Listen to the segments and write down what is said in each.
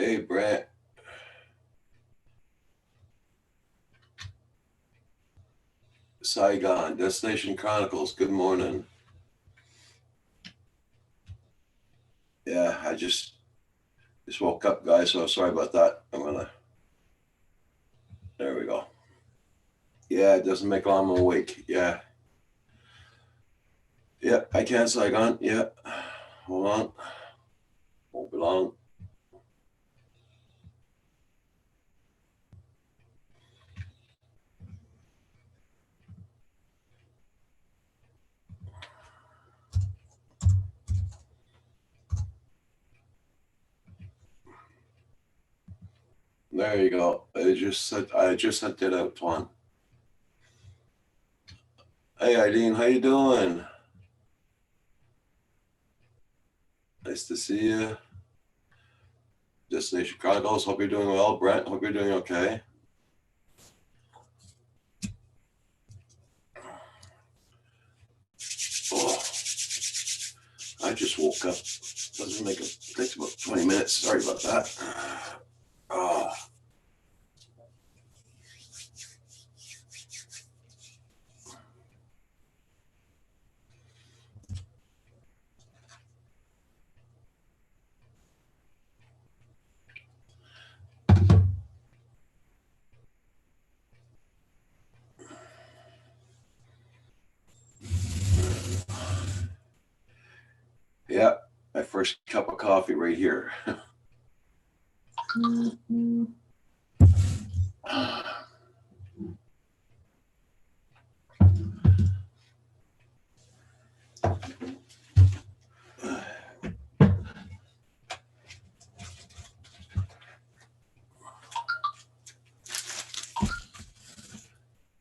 Hey, Brant. Saigon, Destination Chronicles. Good morning. Yeah, I just woke up, guys. So sorry about that. There we go. Yeah, it doesn't make long I'm awake. Yeah, I can, Saigon. Yeah, hold on. Won't be long. There you go. I just sent it out, Twan. Hey, Eileen, how you doing? Nice to see you. Destination Chronicles. Hope you're doing well, Brent. Hope you're doing okay. Oh, I just woke up. Doesn't make it. Takes about 20 minutes. Sorry about that. Oh. Yeah, my first cup of coffee right here.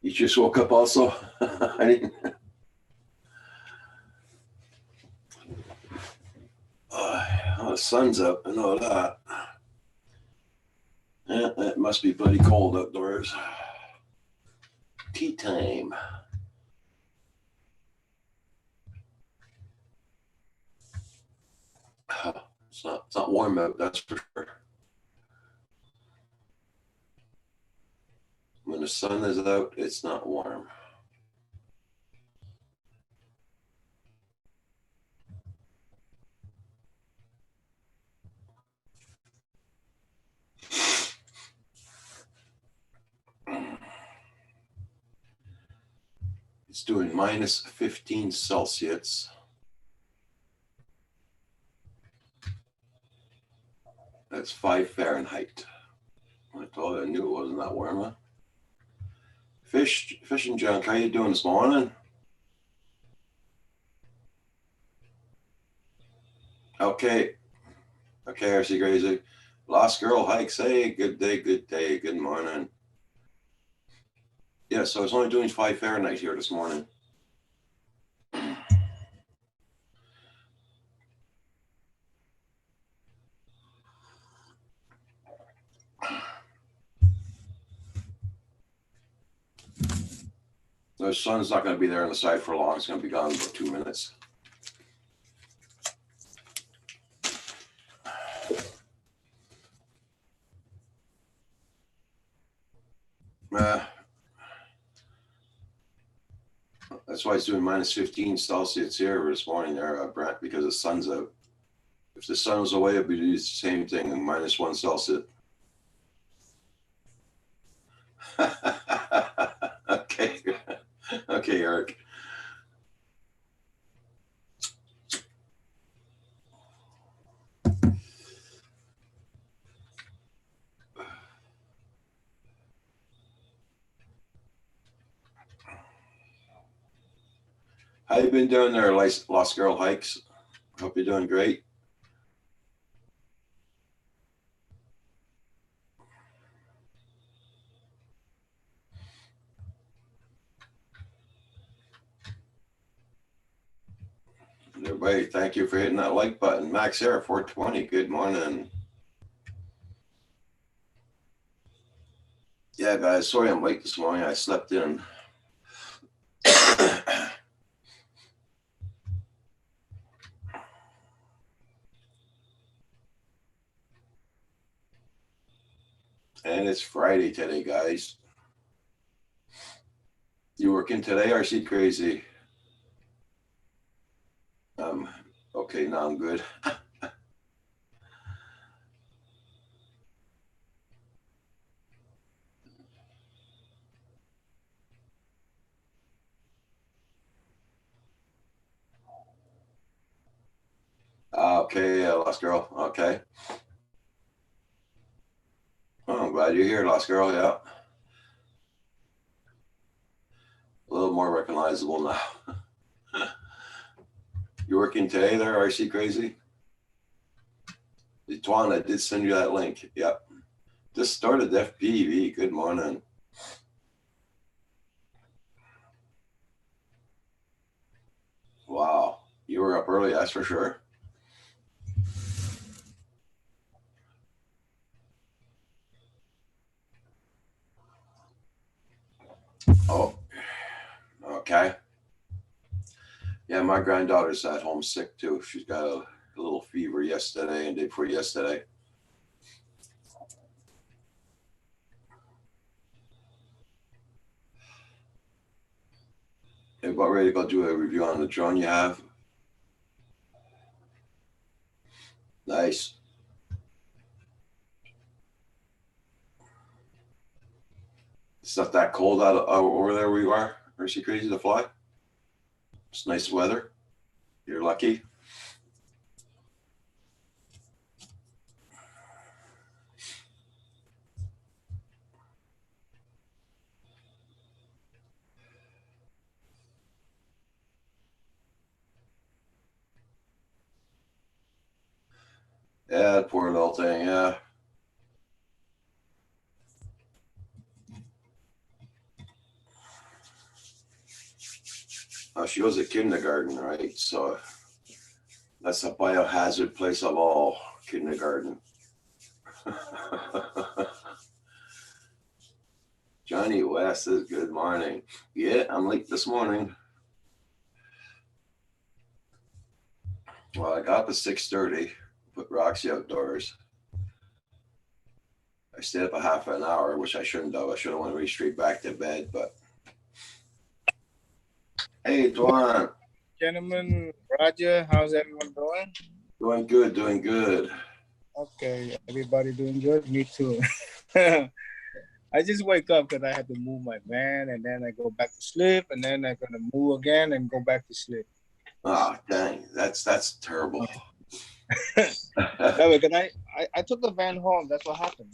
You just woke up also? I didn't. Oh, the sun's up. I know that. Yeah, it must be bloody cold outdoors. Tea time. It's not warm out, that's for sure. When the sun is out, it's not warm. It's doing minus 15 Celsius. That's 5 Fahrenheit. I told you I knew it wasn't that warm, huh? Fish and junk, how you doing this morning? Okay. Okay, RC Crazy. Lost Girl Hikes. Hey, good day, good day, good morning. Yeah, so I was only doing 5 Fahrenheit here this morning. The sun's not going to be there on the side for long. It's going to be gone in about 2 minutes. That's why it's doing minus 15 Celsius here this morning there, Brent, because the sun's out. If the sun was away, it'd be the same thing, minus 1 Celsius. Okay. Okay, Eric. How you been doing there, Lost Girl Hikes? Hope you're doing great. Everybody, thank you for hitting that like button. Max Air 420, good morning. Yeah, guys, sorry I'm late this morning. I slept in. And it's Friday today, guys. You working today, RC Crazy? Okay, now I'm good. Okay, Lost Girl. Okay. Oh, I'm glad you're here, Lost Girl. Yeah. A little more recognizable now. You working today there, RC Crazy? Tuan, I did send you that link. Yep. Just started FPV. Good morning. Wow. You were up early, that's for sure. Oh, okay. Yeah, my granddaughter's at home sick too. She's got a little fever yesterday and day before yesterday. Hey, about ready to go do a review on the drone you have? Nice. It's not that cold out over there where you are. Or is she crazy to fly? It's nice weather. You're lucky. Yeah, poor little thing. Yeah. She goes to kindergarten, right? So that's a biohazard place of all, kindergarten. Johnny West says, good morning. Yeah, I'm late this morning. Well, I got up at 6:30, put Roxy outdoors. I stayed up a half an hour, which I shouldn't have. I should have went straight back to bed, but hey, Dwan. Gentlemen, Roger, how's everyone doing? Doing good, doing good. Okay, everybody doing good? Me too. I just wake up because I had to move my van and then I go back to sleep and then I'm going to move again and go back to sleep. Oh, dang. That's terrible. No, because I took the van home. That's what happened.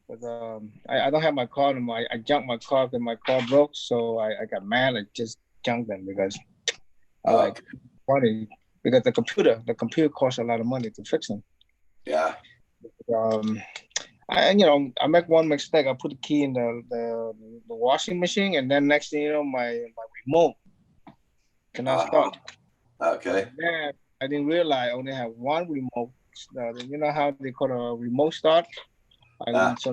Because I don't have my car anymore. I junked my car because my car broke. So I got mad. I just junked them because I like money. Because the computer costs a lot of money to fix them. Yeah. I make one mistake. I put the key in the washing machine, and then next thing you know, my remote cannot start. Okay. Then I didn't realize I only have one remote. You know how they call a remote start? So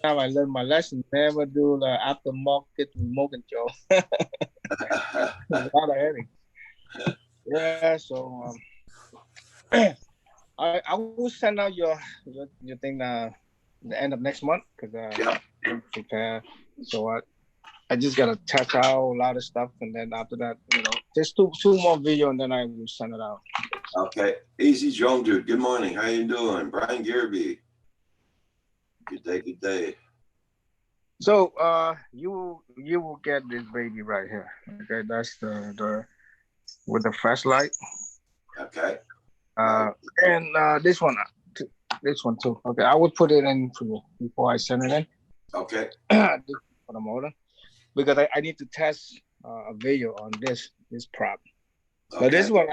now I learned my lesson. Never do the aftermarket remote control. A lot of headache. Yeah, so I will send out your thing the end of next month because I'm prepared. So I just gotta test out a lot of stuff, and then after that, just two more video, and then I will send it out. Okay, Easy Drone Dude. Good morning. How you doing, Brian Gearby? Good day. Good day. So you will get this baby right here. Okay, that's the with the flashlight. Okay. And this one too. Okay, I will put it in for you before I send it in. Okay. For the motor, because I need to test a video on this prop. Okay. But this one,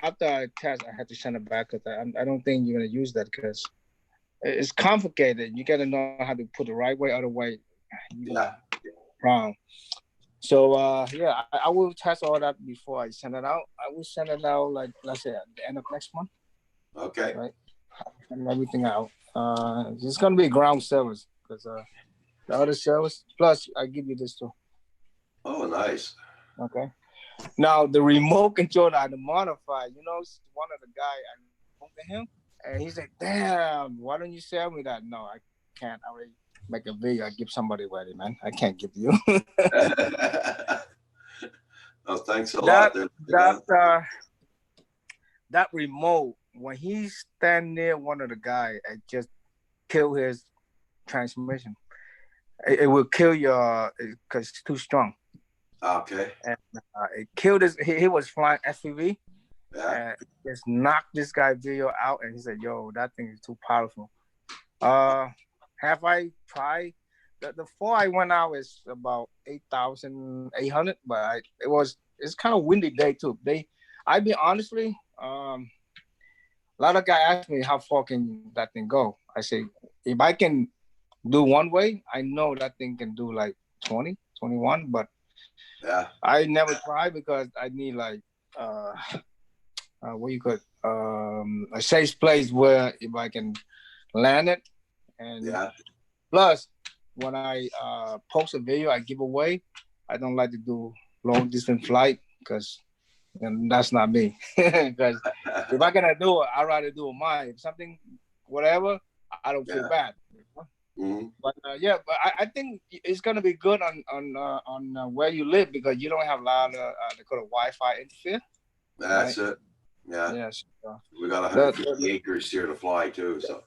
after I test, I had to send it back because I don't think you're gonna use that because it's complicated. You gotta know how to put it the right way, otherwise wrong. So I will test all that before I send it out. I will send it out like let's say at the end of next month. Okay. Right. And everything out. It's gonna be ground service because the other service plus I give you this too. Oh, nice. Okay. Now the remote control I modified. One of the guy I spoke to him, and he said, "Damn, why don't you sell me that?" No, I can't. I already make a video. I give somebody ready, man. I can't give you. Oh, thanks a lot. That remote, when he stand near one of the guy, it just kill his transmission. It will kill your because it's too strong. Okay. And it killed his. He was flying FPV. Yeah. And just knocked this guy video out, and he said, "Yo, that thing is too powerful." Have I tried? The four I went out is about 8,800, but it's kind of windy day too. I be honestly, a lot of guys ask me how far can that thing go. I say if I can do one way, I know that thing can do like 20, 21, but yeah, I never try because I need like what you could a safe place where if I can land it, and yeah. plus when I post a video I give away, I don't like to do long distance flight because that's not me. Because if I'm gonna do it, I'd rather do it mine. If something, whatever, I don't feel bad. Mm-hmm. But but I think it's gonna be good on where you live because you don't have a lot of they call it Wi-Fi interfere. That's right? it. Yeah. Yes. We got 150 acres here to fly too. So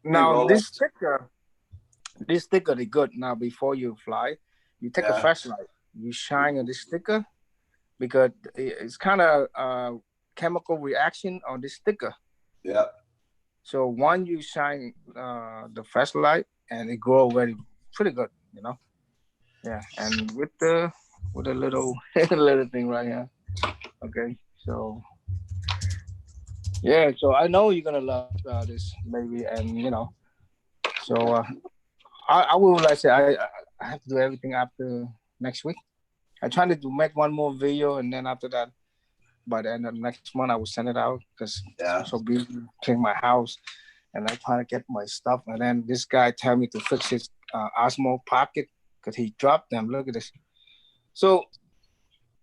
now this sticker, they good. Now before you fly, you take a flashlight, you shine on this sticker because it's kind of chemical reaction on this sticker. Yeah. So one you shine the flashlight and it grow very pretty good, you know. Yeah, and with a little little thing right here. Okay, so yeah, so I know you're gonna love this baby, and you know, so I will like say I have to do everything after next week. I trying to make one more video, and then after that, by the end of next month, I will send it out because I'm so busy cleaning my house, and I'm trying to get my stuff. And then this guy tell me to fix his Osmo Pocket because he dropped them. Look at this. So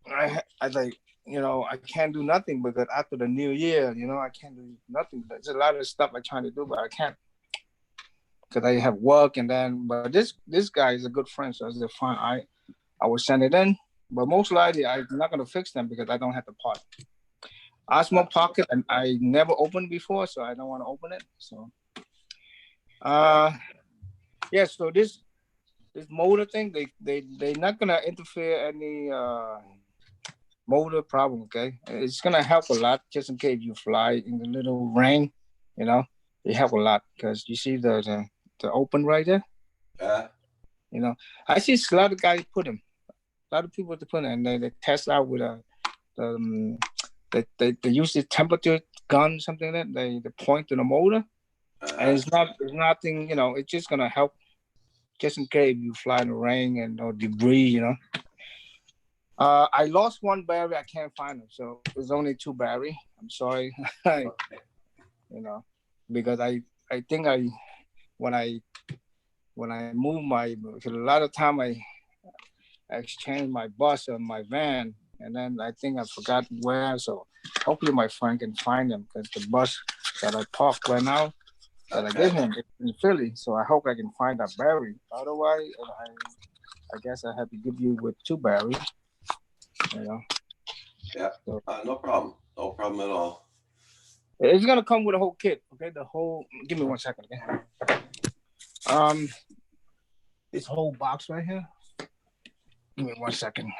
I like, you know, I can't do nothing because after the new year, you know, I can't do nothing. There's a lot of stuff I'm trying to do, but I can't because I have work. And then, but this guy is a good friend, so I said, fine, I will send it in. But most likely, I'm not gonna fix them because I don't have the part. Osmo Pocket, and I never opened before, so I don't want to open it. So, yeah. So this motor thing, they not gonna interfere any motor problem. Okay, it's gonna help a lot just in case you fly in the little rain. You know, it help a lot because you see the open right there. Yeah. You know, I see a lot of guys put them. A lot of people to put it, and they test out with they use the temperature gun, something like that. They point to the motor, and it's nothing. You know, it's just gonna help, just in case you fly in the rain and or debris. You know, I lost one battery. I can't find them, so there's only 2 battery. I'm sorry, you know, because I think when I move because a lot of time I exchanged my bus and my van, and then I think I forgot where. So hopefully my friend can find them because the bus that I parked right now that I gave him is in Philly. So I hope I can find that battery. Otherwise, I guess I have to give you with 2 batteries. You know. Yeah. So, no problem. No problem at all. It's gonna come with a whole kit. Okay, the whole. Give me 1 second. Okay. This whole box right here. Give me 1 second.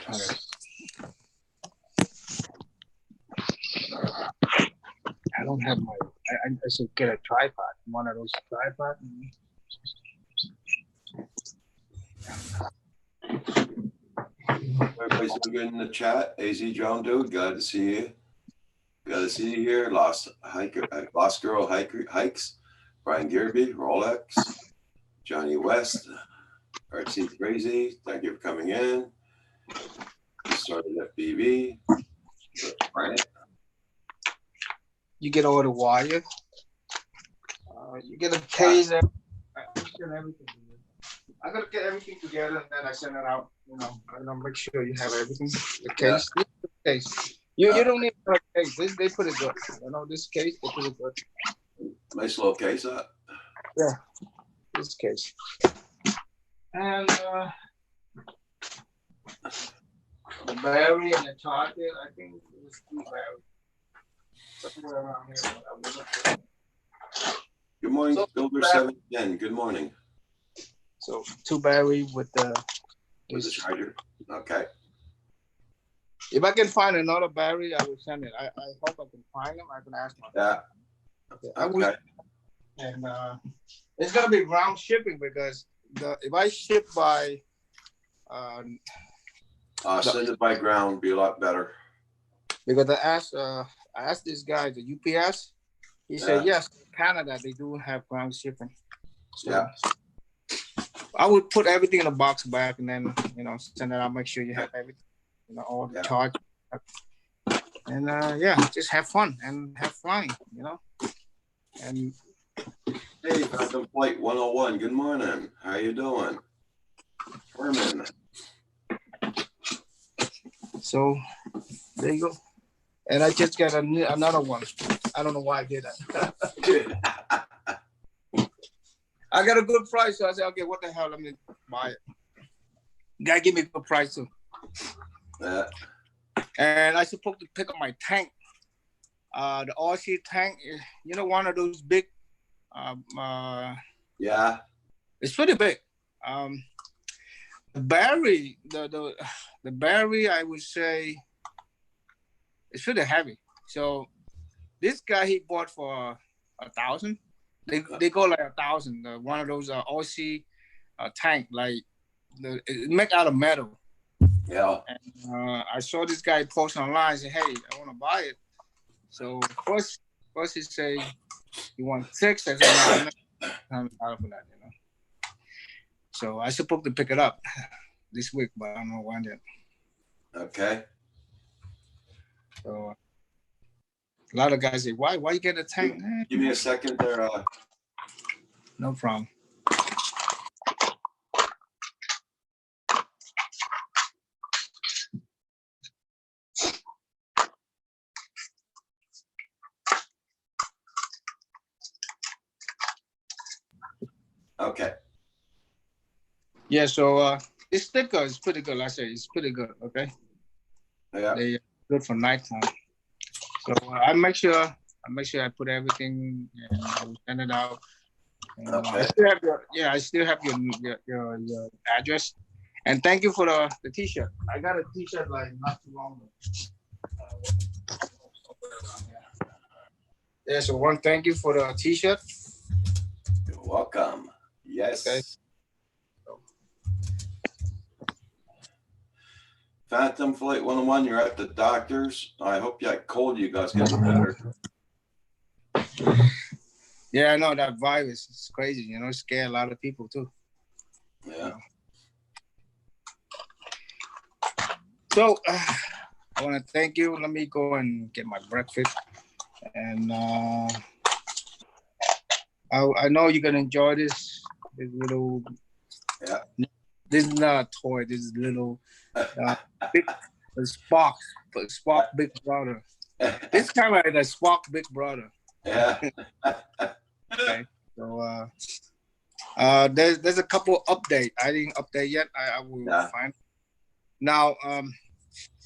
Okay. I don't have my. I should get a tripod. One of those tripods. Everybody's doing good in the chat. AZ Drone Dude, glad to see you. Glad to see you here. Lost Girl Hikes. Brian Gearby, Rolex. Johnny West. Artsy Crazy, thank you for coming in. Started FPV. Right. You get all the wire. You get a case. I gotta get everything together and then I send it out. You know, and I'll make sure you have everything. The case. Yeah. The case. You don't need a case. They put it good. You know, this case they put it good. Nice little case, huh? Yeah, this case. And the battery and the charger, I think it was two batteries. Somewhere around here. I was looking. Good morning, So, Builder 710. Good morning. So two battery with the With the charger. Okay. If I can find another battery, I will send it. I hope I can find them. I can ask my Yeah. okay. Okay. And it's gonna be ground shipping because if I ship by Send it by ground, be a lot better. because I asked this guy the UPS. He said yes, Canada they do have ground shipping. So Yeah. I would put everything in a box back and then send it out. Make sure you have everything, all the charge. And just have fun and have flying, And hey, Phantom Flight 101. Good morning. How you doing, Herman? So there you go. And I just got another one. I don't know why I did that. I got a good price, so I said, okay, what the hell? Let me buy it. Guy give me a good price too. Yeah. And I supposed to pick up my tank. The RC tank, one of those big. Yeah. It's pretty big. The battery, the battery, I would say, it's pretty heavy. So this guy he bought for 1,000. They go like 1,000. One of those RC tank, like it make out of metal. Yeah. And I saw this guy post online. Say, hey, I want to buy it. So first he say he wants 6. I said, no, I'm out for that, So I supposed to pick it up this week, but I don't know when yet. Okay. So a lot of guys say, why you get a tank? Give me a second there. No problem. Okay. Yeah, so this sticker is pretty good. Like I say, it's pretty good. Okay. Yeah. They good for nighttime. So I make sure I put everything and I will send it out. And, Okay. I still have your address. And thank you for the T-shirt. I got a T-shirt like not too long ago. Yeah, so one thank you for the T-shirt. You're welcome. Yes. Okay. Phantom Flight 101, you're at the doctor's. I hope that cold you guys get better. Yeah, I know that virus is crazy. It scare a lot of people too. Yeah. So I want to thank you. Let me go and get my breakfast. And I know you're gonna enjoy this little. Yeah. This is not a toy. This is little Spock Big Brother. This kind of like a Spock Big Brother. Yeah. Okay. So there's a couple update. I didn't update yet. I will find. Now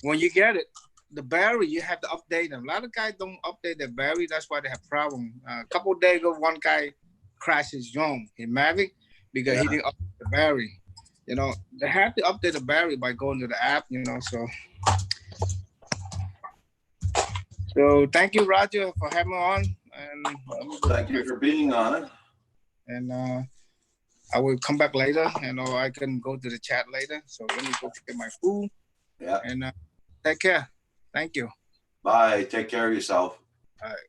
when you get it, the battery you have to update them. A lot of guys don't update their battery. That's why they have problem. A couple of days ago, one guy crashed his drone in Mavic because he didn't update the battery. They have to update the battery by going to the app. So thank you, Roger, for having me on. And thank you for being on. And I will come back later, I can go to the chat later. So let me go get my food. Yeah. And take care. Thank you. Bye. Take care of yourself. All right.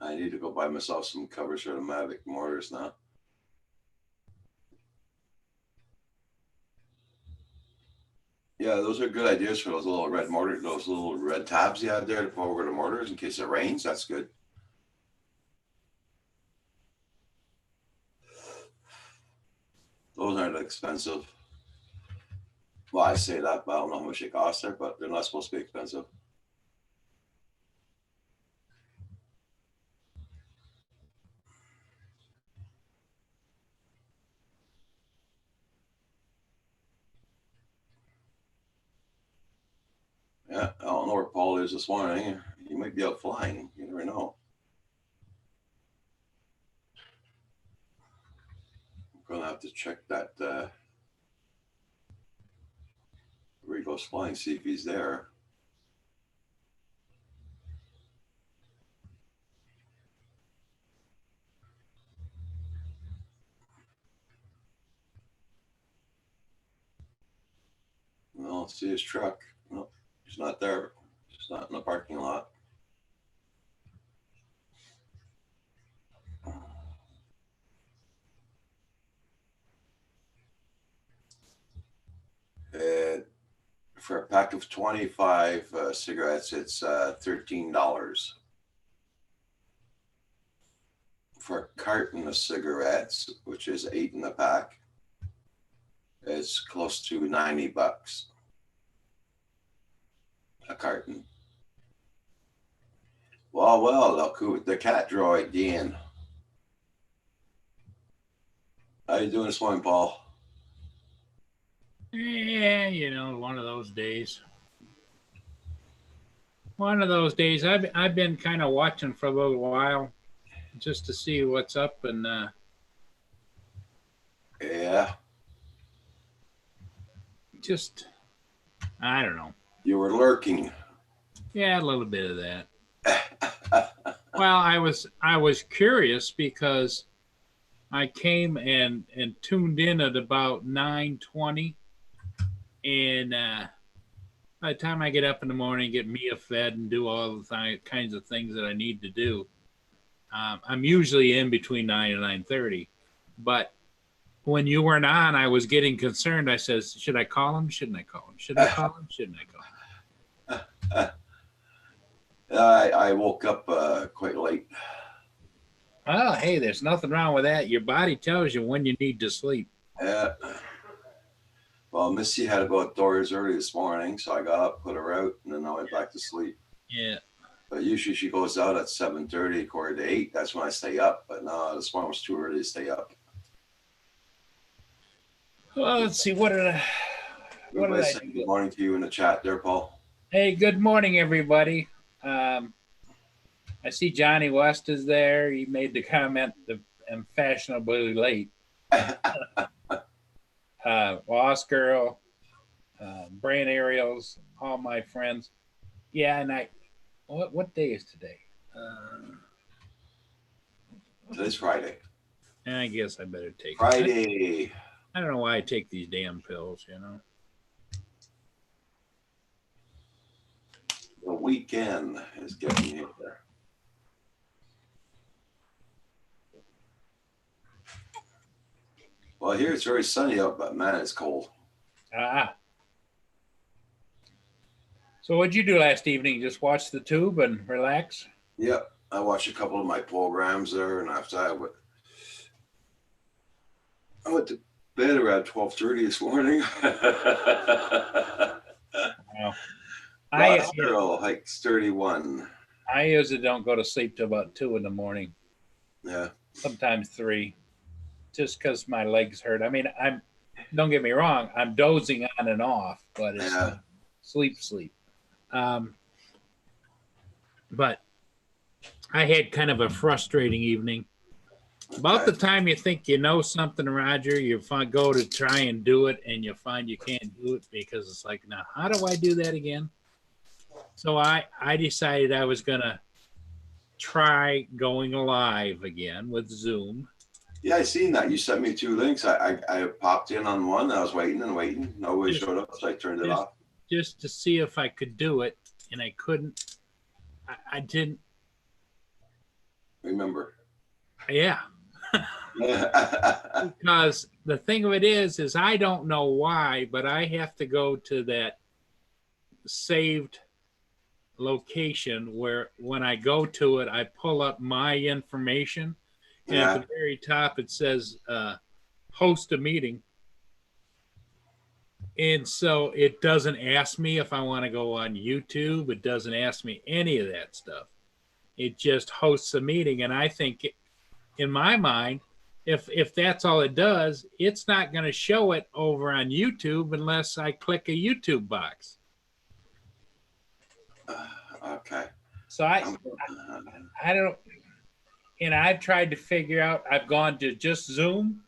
I need to go buy myself some covers for the Mavic mortars now. Yeah, those are good ideas for those little red mortar, those little red tabs you have there to put over the mortars in case it rains. That's good. Those aren't expensive. Well, I say that, but I don't know how much they cost there, but they're not supposed to be expensive. Yeah, I don't know where Paul is this morning. He might be out flying. You never know. I'm gonna have to check that where he goes flying, see if he's there. I don't see his truck. No, he's not there. He's not in the parking lot. And for a pack of 25 cigarettes, it's $13. For a carton of cigarettes, which is 8 in the pack, it's close to $90 a carton. Well, look who the cat droid, Dean. How you doing this morning, Paul? Yeah, you know, one of those days. One of those days. I've been kind of watching for a little while, just to see what's up, and Yeah, just I don't know. you were lurking. Yeah, a little bit of that. Well, I was curious because I came and tuned in at about 9:20, and by the time I get up in the morning, get Mia fed, and do all the kinds of things that I need to do, I'm usually in between 9 and 9:30. But when you weren't on, I was getting concerned. I says, should I call him? Shouldn't I call him? Should I call him? Shouldn't I call him? I woke up quite late. Well, hey, there's nothing wrong with that. Your body tells you when you need to sleep. Yeah. Well, Missy had to go outdoors early this morning, so I got up, put her out, and then I went back to sleep. Yeah. But usually she goes out at 7:30, quarter to 8. That's when I stay up. But no, this morning was too early to stay up. Well, let's see. What did I Say do? good morning to you in the chat there, Paul. Hey, good morning, everybody. I see Johnny West is there. He made the comment that I'm fashionably late. Lost Girl, Brain Ariels, all my friends. Yeah, and what day is today? Today's Friday. I guess I better take Friday. I don't know why I take these damn pills, you know. The weekend is getting here. Well, here it's very sunny out, but man, it's cold. So what'd you do last evening? Just watch the tube and relax? Yep. I watched a couple of my programs there, and after I went to bed around 12:30 this morning. Wow. Lost Girl Hikes 31. I usually don't go to sleep till about 2 in the morning. Yeah. Sometimes 3, just because my legs hurt. I mean, don't get me wrong, I'm dozing on and off, but it's not sleep. But I had kind of a frustrating evening. About the time you think you know something, Roger, you go to try and do it, and you find you can't do it because it's like, now, how do I do that again? So I decided I was going to try going live again with Zoom. Yeah, I seen that. You sent me 2 links. I popped in on one. I was waiting. Nobody showed up, so I turned it off. Just to see if I could do it, and I couldn't. I didn't remember. Yeah. Because the thing of it is I don't know why, but I have to go to that saved location where when I go to it, I pull up my information, and at the very top it says host a meeting. And so it doesn't ask me if I want to go on YouTube. It doesn't ask me any of that stuff. It just hosts a meeting. And I think in my mind, if that's all it does, it's not going to show it over on YouTube unless I click a YouTube box. Okay. So I don't, and I've tried to figure out, I've gone to just Zoom,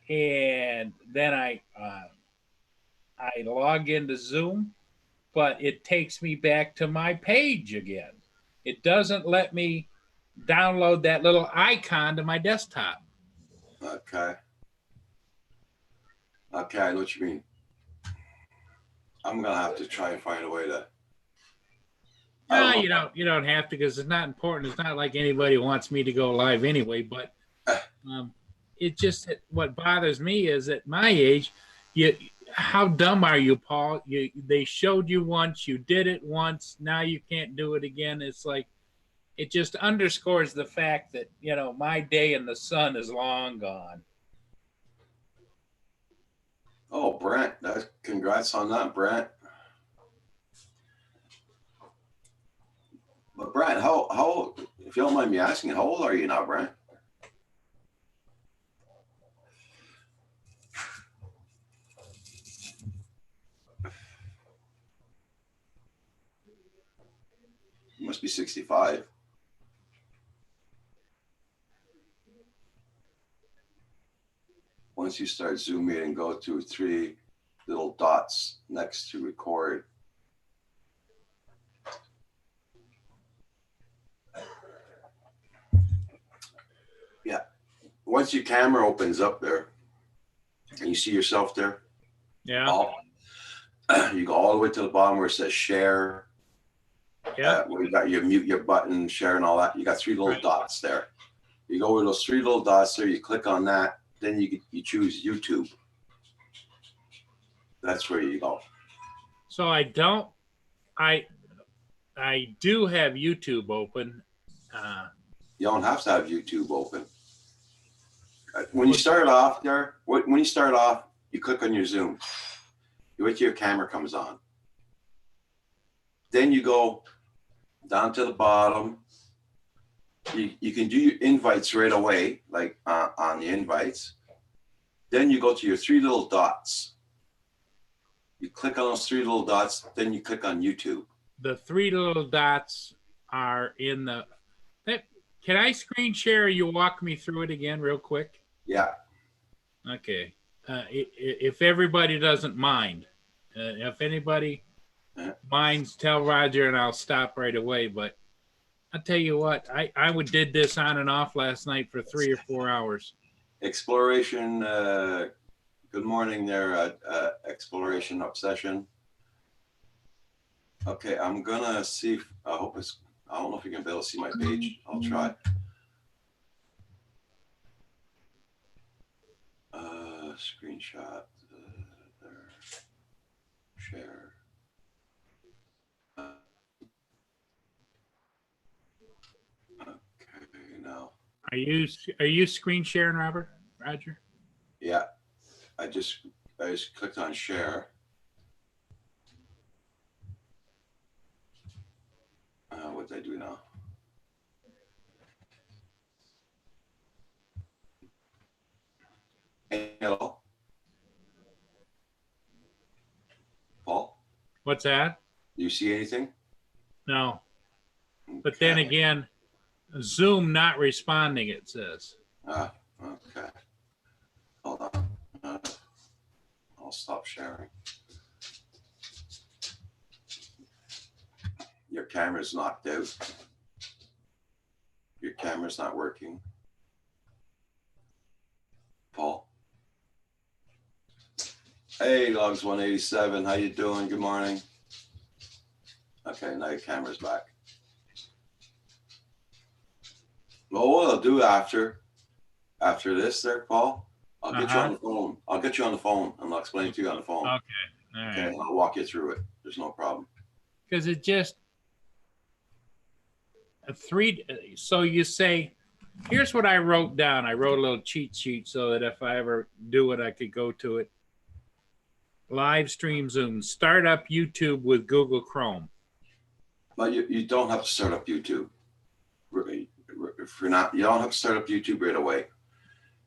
and then I log into Zoom, but it takes me back to my page again. It doesn't let me download that little icon to my desktop. Okay. Okay, I know what you mean. I'm gonna have to try and find a way to. No, you don't have to, because it's not important. It's not like anybody wants me to go live anyway. But it just, what bothers me is at my age, how dumb are you, Paul? They showed you once, you did it once, now you can't do it again. It's like, it just underscores the fact that, my day in the sun is long gone. Oh, Brent, congrats on that, Brent. But Brent, how if you don't mind me asking, how old are you now, Brent? You must be 65. Once you start zooming and go to 3 little dots next to record. Yeah. Once your camera opens up there and you see yourself there, yeah, you go all the way to the bottom where it says share. Yeah. Where you got your mute your button, share and all that. You got 3 little dots there. You go with those 3 little dots there, you click on that, then you choose YouTube. That's where you go. So I do have YouTube open. You don't have to have YouTube open. When you start off there, when you start off, you click on your Zoom. You wait till your camera comes on. Then you go down to the bottom. You can do your invites right away, like on the invites. Then you go to your 3 little dots. You click on those 3 little dots, then you click on YouTube. The 3 little dots are in the. Can I screen share? You walk me through it again real quick? Yeah. Okay. If everybody doesn't mind, if anybody minds, tell Roger and I'll stop right away. But I'll tell you what, I did this on and off last night for 3 or 4 hours. Exploration. Good morning there, Exploration Obsession. Okay, I'm gonna see if, I don't know if you can be able to see my page. I'll try. Screenshot, there, share. Okay, now. Are you screen sharing, Roger? Yeah, I just clicked on share. What did I do now? Hello, Paul. What's that? Do you see anything? No. But then again, Zoom not responding, it says. Okay. Hold on. I'll stop sharing. Your camera's knocked out. Your camera's not working. Paul. Hey, Logs 187. How you doing? Good morning. Okay, now your camera's back. Well, what I'll do after this there, Paul, I'll get you on the phone. I'll get you on the phone and I'll explain it to you on the phone. Okay. All right. Okay, I'll walk you through it. There's no problem. Because it just so you say, here's what I wrote down. I wrote a little cheat sheet so that if I ever do it, I could go to it. live stream Zoom. Start up YouTube with Google Chrome. But you don't have to start up YouTube. If you're not, you don't have to start up YouTube right away.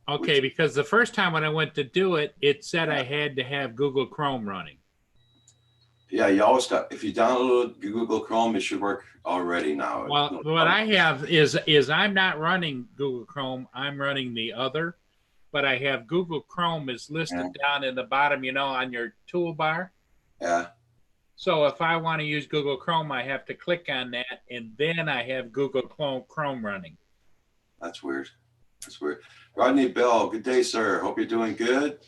Okay, because the first time when I went to do it, it said I had to have Google Chrome running. Yeah, you always got, if you download Google Chrome, it should work already now. Well, what I have is I'm not running Google Chrome. I'm running the other, but I have Google Chrome is listed down in the bottom, you know, on your toolbar. Yeah. So if I want to use Google Chrome, I have to click on that, and then I have Google Chrome running. That's weird. That's weird. Rodney Bell, good day, sir. Hope you're doing good.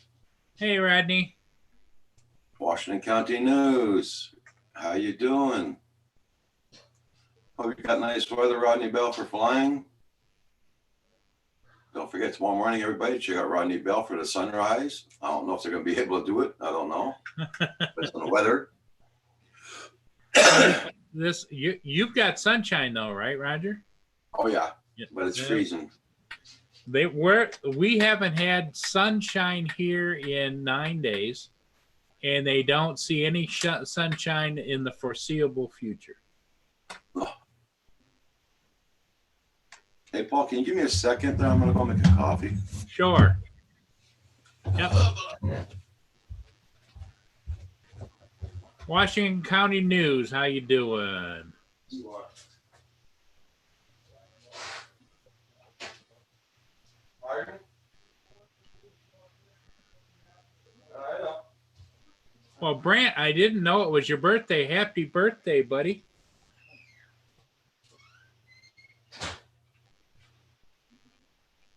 Hey, Rodney. Washington County News. How you doing? Hope you got nice weather, Rodney Bell, for flying. Don't forget tomorrow morning, everybody, check out Rodney Bell for the sunrise. I don't know if they're going to be able to do it. I don't know. Based on the weather. You've got sunshine though, right, Roger? Oh yeah, but it's freezing. We haven't had sunshine here in 9 days, and they don't see any sunshine in the foreseeable future. Oh. Hey Paul, can you give me a second? Then I'm gonna go make a coffee. Sure. Yep. Washington County News, how you doing? Well, Brant, I didn't know it was your birthday. Happy birthday, buddy.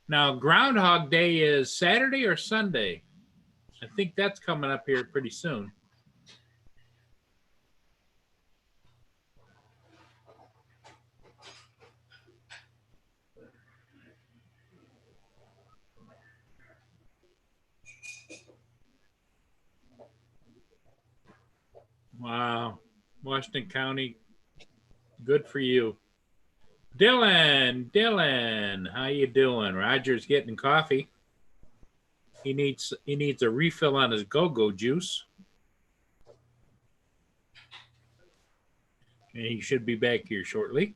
Now, Groundhog Day is Saturday or Sunday? I think that's coming up here pretty soon. Wow, Washington County, good for you. Dylan, how you doing? Roger's getting coffee. He needs a refill on his go-go juice. And he should be back here shortly.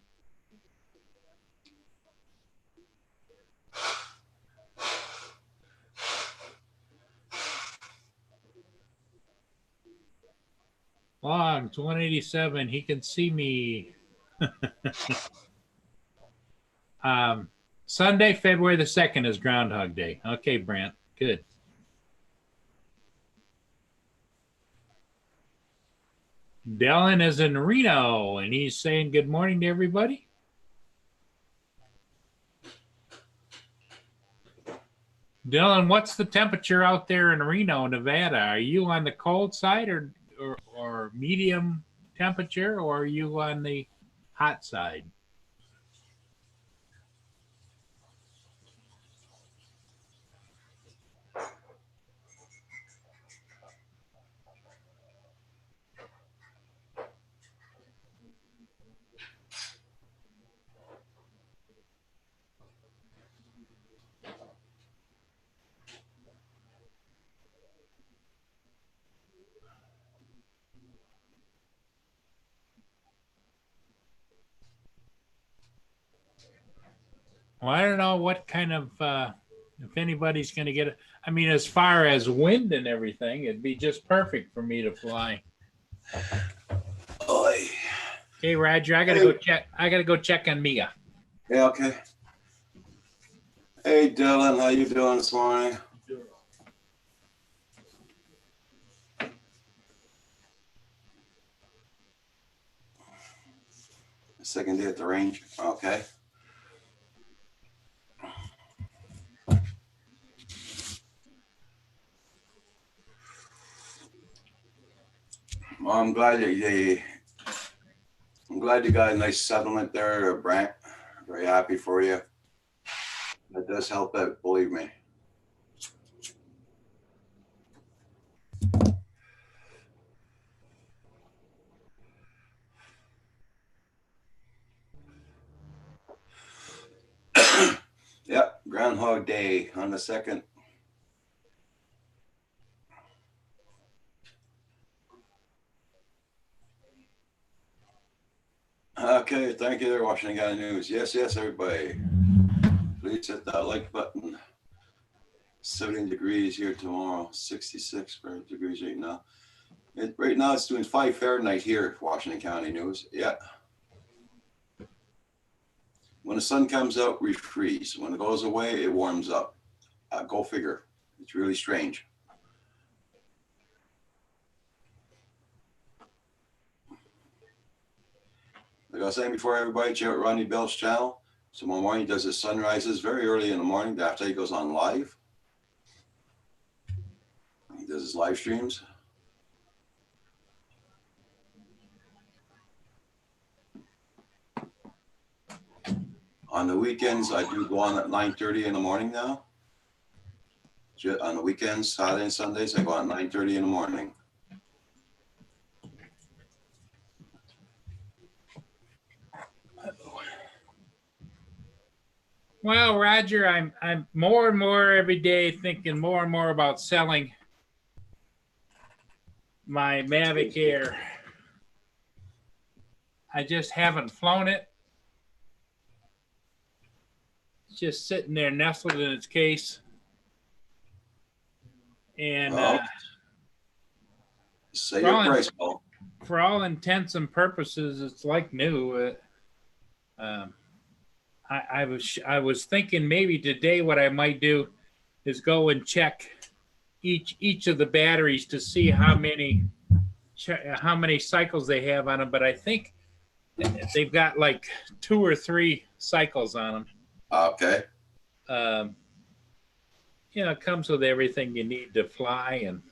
Logs 187. He can see me. Sunday, February the 2nd is Groundhog Day. Okay, Brant. Good. Dylan is in Reno, and he's saying good morning to everybody. Dylan, what's the temperature out there in Reno, Nevada? Are you on the cold side or medium temperature, or are you on the hot side? Well, I don't know what kind of, if anybody's going to get it. I mean, as far as wind and everything, it'd be just perfect for me to fly. Oy. Okay, Roger, I gotta go check. I gotta go check on Mia. Yeah, okay. Hey Dylan, how you doing this morning? Second day at the range. Okay. Well, I'm glad you got a nice settlement there, Brant. Very happy for you. That does help out, believe me. Yep, Groundhog Day on the 2nd. Okay, thank you there, Washington County News. Yes, everybody. Please hit that like button. 70 degrees here tomorrow, 66 degrees right now. Right now it's doing 5 Fahrenheit here, Washington County News. Yeah. When the sun comes out, we freeze. When it goes away, it warms up. Go figure. It's really strange. Like I was saying before, everybody, check out Ronnie Bell's channel. Tomorrow morning he does his sunrises very early in the morning. After he goes on live. He does his live streams. On the weekends, I do go on at 9:30 in the morning now. On the weekends, Saturday and Sundays, I go on at 9:30 in the morning. Well, Roger, I'm more and more every day thinking more and more about selling my Mavic Air. I just haven't flown it. It's just sitting there nestled in its case. And say your price, Paul. For all intents and purposes, it's like new. I was thinking maybe today what I might do is go and check each of the batteries to see how many cycles they have on them. But I think they've got like 2 or 3 cycles on them. Okay. It comes with everything you need to fly, and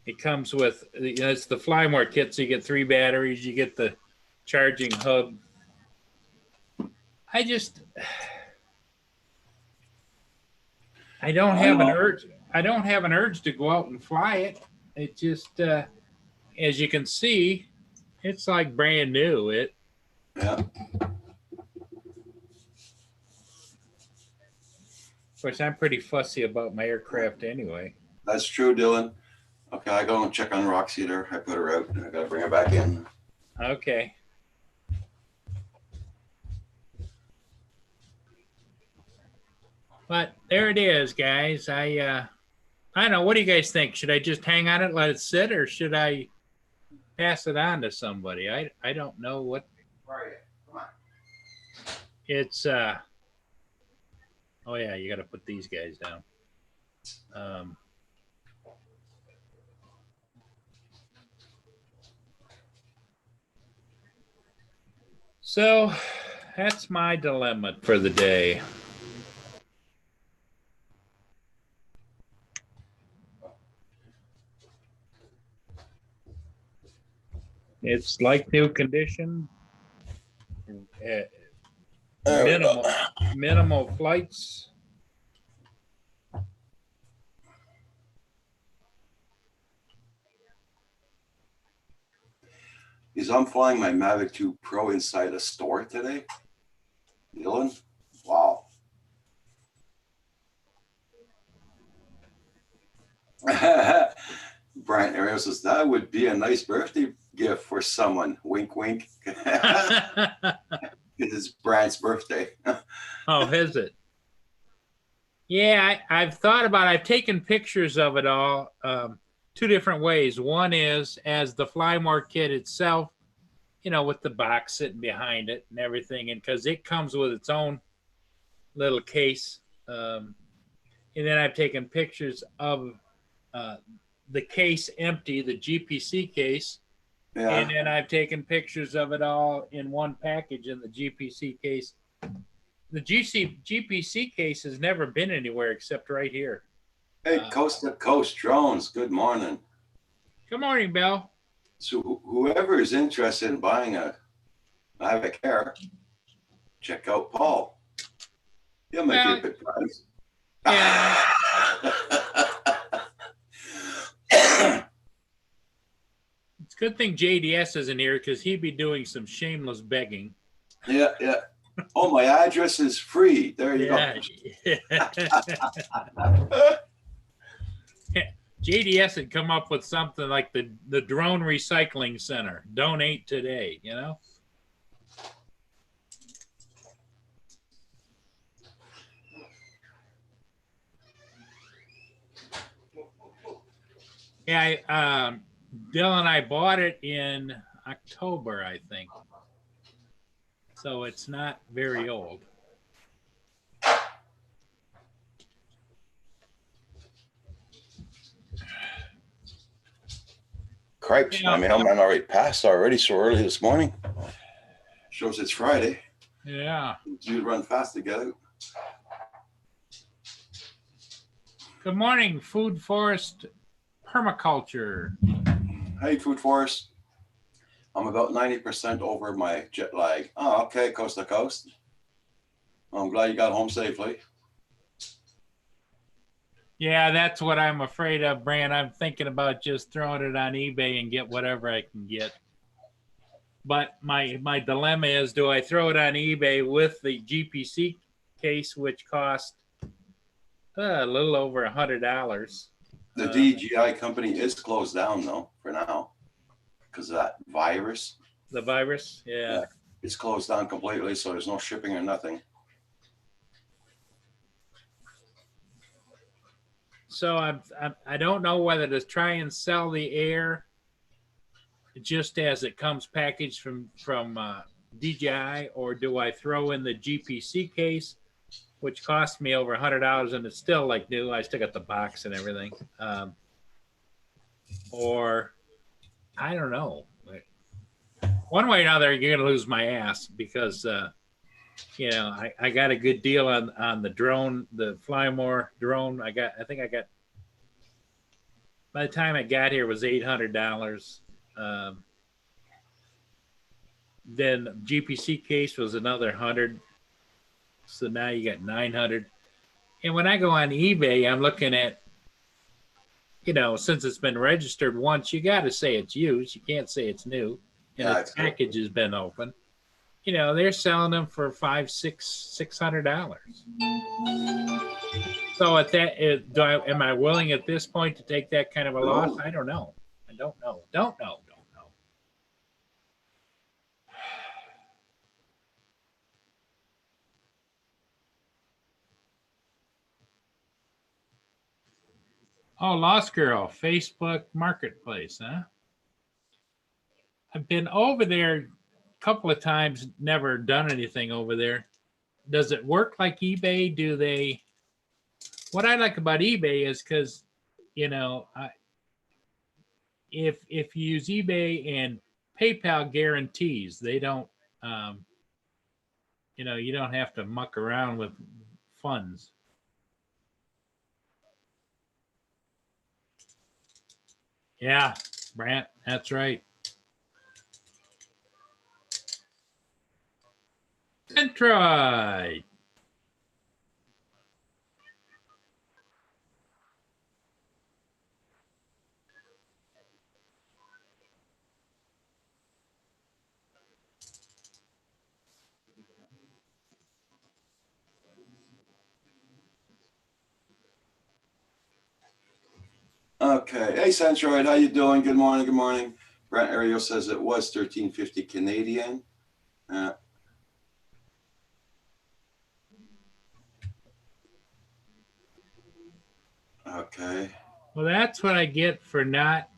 it comes with it's the Fly More kit. So you get 3 batteries, you get the charging hub. I don't have an urge. I don't have an urge to go out and fly it. It just, as you can see, it's like brand new. Yeah. Of course, I'm pretty fussy about my aircraft anyway. That's true, Dylan. Okay, I go and check on Roxy there. I put her out. I gotta bring her back in. Okay. But there it is, guys. I don't know. What do you guys think? Should I just hang on it, let it sit, or should I pass it on to somebody? I don't know what. Where are you? Come on. It's oh yeah, you got to put these guys down. So that's my dilemma for the day. It's like new condition. Minimal flights. I'm flying my Mavic 2 Pro inside a store today. Dylan, wow. Brian Ariel says that would be a nice birthday gift for someone. Wink, wink. It's Brian's birthday. Oh, is it? Yeah, I've thought about it. I've taken pictures of it all 2 different ways. One is as the Fly More kit itself, with the box sitting behind it and everything, and because it comes with its own little case. And then I've taken pictures of the case empty, the GPC case. Yeah. And then I've taken pictures of it all in one package in the GPC case. The GPC case has never been anywhere except right here. Hey, Coast to Coast Drones, good morning. Good morning, Bill. So whoever is interested in buying a Mavic Air, check out Paul. He'll make you a good price. Yeah. It's a good thing JDS isn't here because he'd be doing some shameless begging. Yeah. Oh, my address is free. There you go. JDS had come up with something like the drone recycling center. Donate today, you know? Yeah, Dylan and I bought it in October, I think. So it's not very old. Cripes, Yeah. my mailman already passed already so early this morning. Shows it's Friday. Yeah. You'd run fast together. Good morning, Food Forest Permaculture. Hey, Food Forest. I'm about 90% over my jet lag. Oh, okay, coast to coast. I'm glad you got home safely. Yeah, that's what I'm afraid of, Brand. I'm thinking about just throwing it on eBay and get whatever I can get. But my dilemma is, do I throw it on eBay with the GPC case, which cost a little over $100? The DJI company is closed down though for now because of that virus. The virus, yeah. It's closed down completely, so there's no shipping or nothing. So I don't know whether to try and sell the Air just as it comes packaged from DJI, or do I throw in the GPC case, which cost me over $100 and it's still like new. I still got the box and everything. Or I don't know. One way or another, you're gonna lose my ass because you know, I got a good deal on the drone, the Flymore drone. I think I got, by the time I got here, it was $800. Then GPC case was another 100. So now you got 900. And when I go on eBay, I'm looking at, you know, since it's been registered once, you got to say it's used. You can't say it's new. And Yeah, the package has been open. You know, they're selling them for $600. So at that, am I willing at this point to take that kind of a loss? I don't know. I don't know. Don't know. Oh, Lost Girl, Facebook Marketplace, huh? I've been over there a couple of times, never done anything over there. Does it work like eBay? Do they? What I like about eBay is because, you know, if you use eBay and PayPal guarantees, they don't, you know, you don't have to muck around with funds. Yeah, Brant, that's right. Centroid. Okay. Hey, Centroid, how you doing? Good morning. Good morning. Brent Ariel says it was 1350 Canadian. Okay. Well, that's what I get for not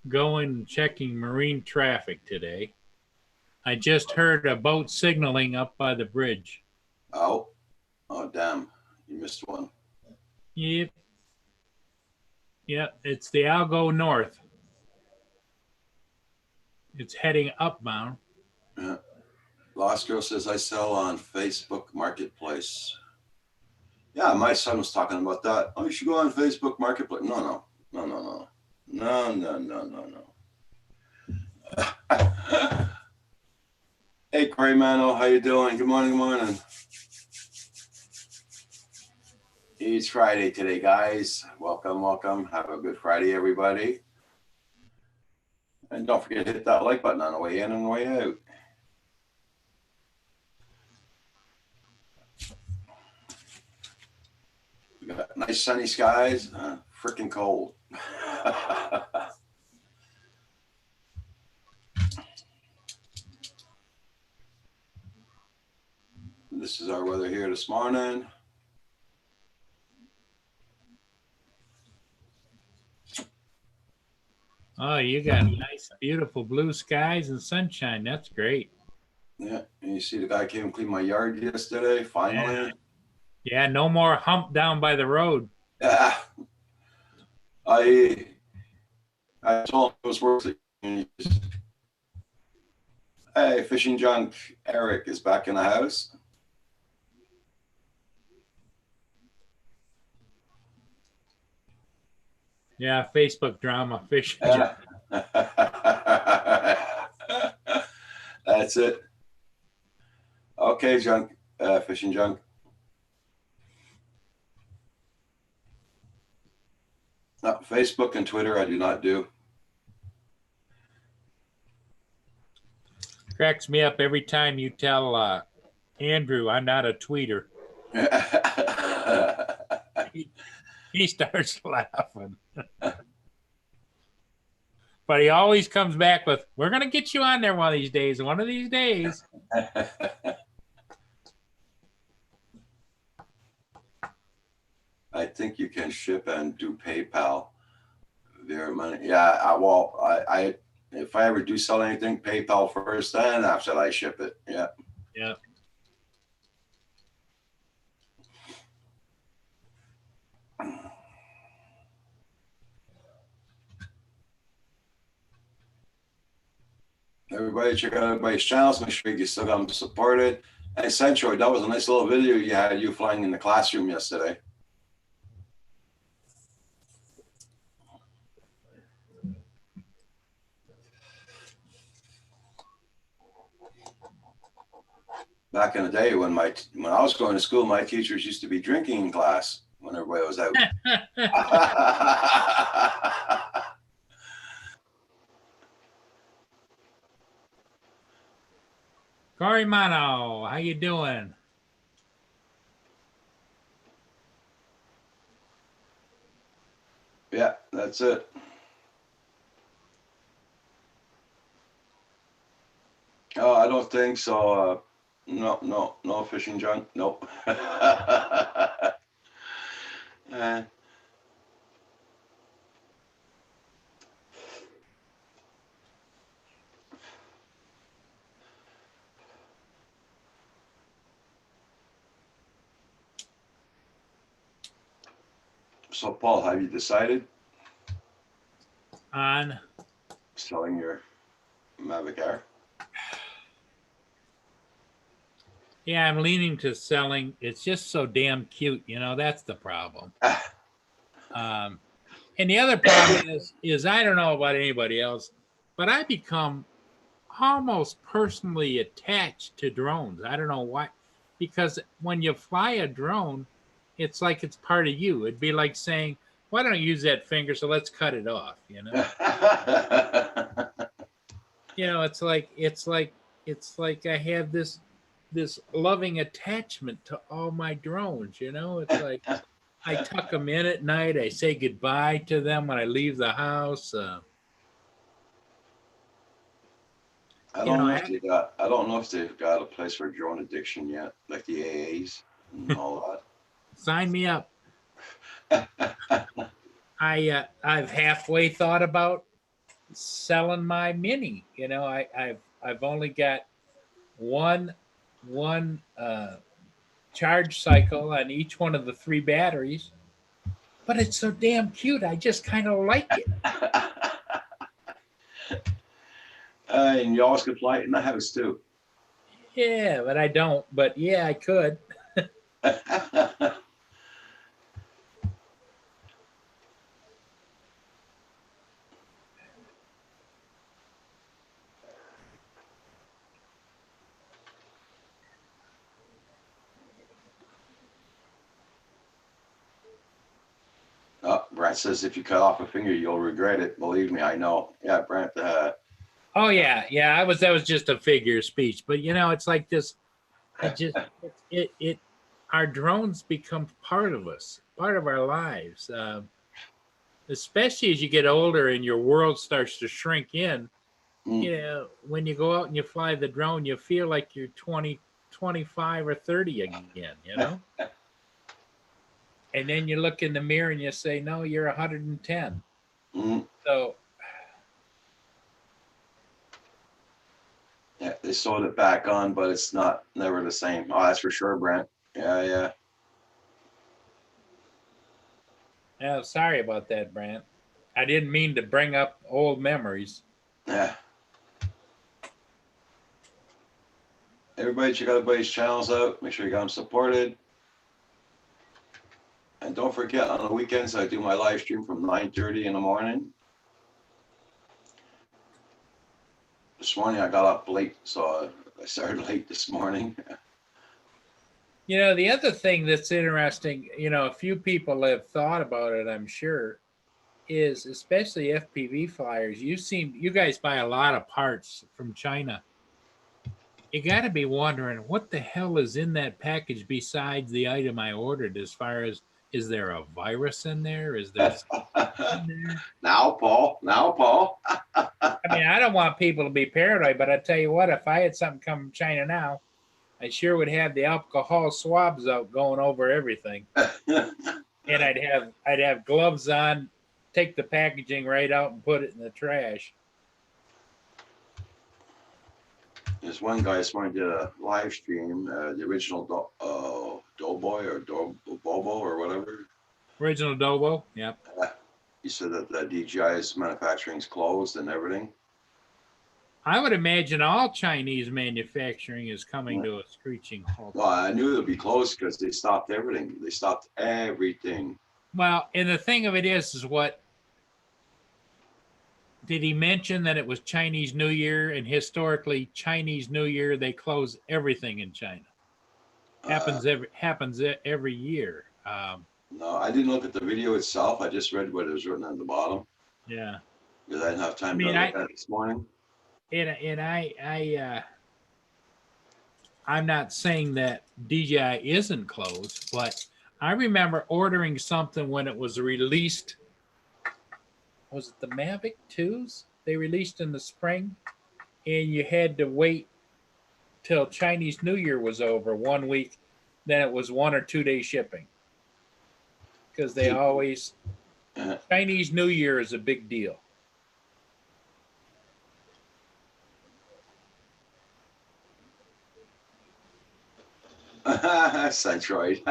going and checking marine traffic today. I just heard a boat signaling up by the bridge. Oh, damn. You missed one. Yep. Yep, it's the Algo North. It's heading upbound. Yeah. Lost Girl says I sell on Facebook Marketplace. Yeah, my son was talking about that. Oh, you should go on Facebook Marketplace. No. Hey, Cray Mano, how you doing? Good morning, good morning. It's Friday today, guys. Welcome. Have a good Friday, everybody. And don't forget to hit that like button on the way in and the way out. We got nice sunny skies, freaking cold. our weather here this morning. Oh, you got nice, beautiful blue skies and sunshine. That's great. Yeah, and you see the guy came and cleaned my yard yesterday, finally. Yeah, no more hump down by the road. Yeah. I told him it was worth it. Hey, Fishing Junk Eric is back in the house. Yeah, Facebook drama, fish. Yeah. That's it. Okay, Junk, Fishing Junk. No, Facebook and Twitter I do not do. Cracks me up every time you tell Andrew I'm not a tweeter. He starts laughing. But he always comes back with, we're going to get you on there one of these days. One of these days. I think you can ship and do PayPal via money. Yeah, well, I if I ever do sell anything, PayPal first, then after that I ship it. Yeah. Yeah. Everybody check out everybody's channels. Make sure you still got them supported. Hey, Centroid, that was a nice little video you had you flying in the classroom yesterday. Back in the day when I was going to school, my teachers used to be drinking in class when everybody was out. Cory Mano, how you doing? Yeah, that's it. Oh, I don't think so. No Fishing Junk. Nope. So, Paul, have you decided On selling your Mavic Air? Yeah, I'm leaning to selling. It's just so damn cute, you know. That's the problem. And the other problem is I don't know about anybody else, but I become almost personally attached to drones. I don't know why, because when you fly a drone, it's like it's part of you. It'd be like saying, "Why don't I use that finger? So let's cut it off." You know. You know, it's like I have this loving attachment to all my drones. You know, it's like I tuck them in at night. I say goodbye to them when I leave the house. I don't know if they've got a place for drone addiction yet, like the AAs and all Sign me up. I've halfway thought about selling my Mini. You know, I've only got one charge cycle on each one of the 3 batteries, but it's so damn cute. I just kind of like it. And you always could fly it in the house too. Yeah, but I don't. But yeah, I could. Brent says if you cut off a finger, you'll regret it. Believe me, I know. Yeah, Brent. Oh yeah. That was just a figure of speech. But you know, it's like this. Our drones become part of us, part of our lives. Especially as you get older and your world starts to shrink in. You know, when you go out and you fly the drone, you feel like you're 20, 25 or 30 again, you know? And then you look in the mirror and you say, no, you're 110. Mhm. So, Yeah, they sewed it back on, but it's not never the same. Oh, that's for sure, Brent. Yeah, yeah. yeah, sorry about that, Brant. I didn't mean to bring up old memories. Yeah. Everybody check out everybody's channels out. Make sure you got them supported. And don't forget, on the weekends, I do my live stream from 9:30 in the morning. This morning, I got up late, so I started late this morning. You know, the other thing that's interesting, you know, a few people have thought about it, I'm sure, is especially FPV flyers. You guys buy a lot of parts from China. You got to be wondering what the hell is in that package besides the item I ordered. As far as, is there a virus in there? Is there something in there? Now, Paul. Now, Paul. I mean, I don't want people to be paranoid, but I tell you what, if I had something come from China now, I sure would have the alcohol swabs out going over everything, and I'd have gloves on, take the packaging right out and put it in the trash. There's one guy this morning did a live stream, the original Doughboy or Bobo or whatever. Original Dobo, yep. He said that the DJI's manufacturing's closed and everything. I would imagine all Chinese manufacturing is coming to a screeching halt. Well, I knew it would be closed because they stopped everything. They stopped everything. Well, and the thing of it is what did he mention that it was Chinese New Year, and historically Chinese New Year they close everything in China. Happens every year. No, I didn't look at the video itself. I just read what was written on the bottom Yeah. because I didn't have time to look at it this morning. And I'm not saying that DJI isn't closed, but I remember ordering something when it was released. Was it the Mavic 2s? They released in the spring, and you had to wait till Chinese New Year was over 1 week. Then it was 1 or 2 day shipping. Because they always, Chinese New Year is a big deal. Centroid.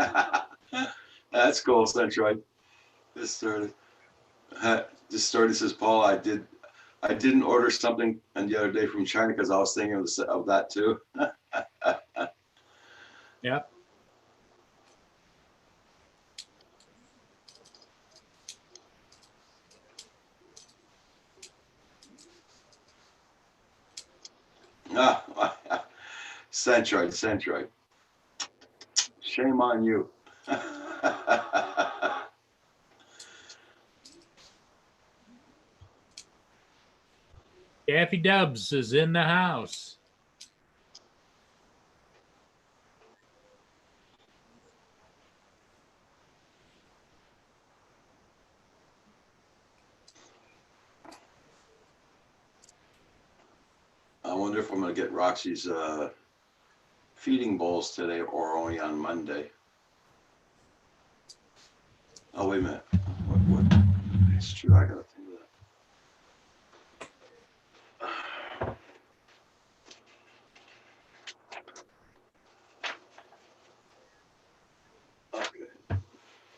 That's cool, Centroid. This started says, Paul, I didn't order something the other day from China because I was thinking of that too. Yep. Centroid. Shame on you. Daffy Dubs is in the house. I wonder if I'm going to get Roxy's feeding bowls today or only on Monday. Oh, wait a minute. What? It's true. I got to think of that. Okay.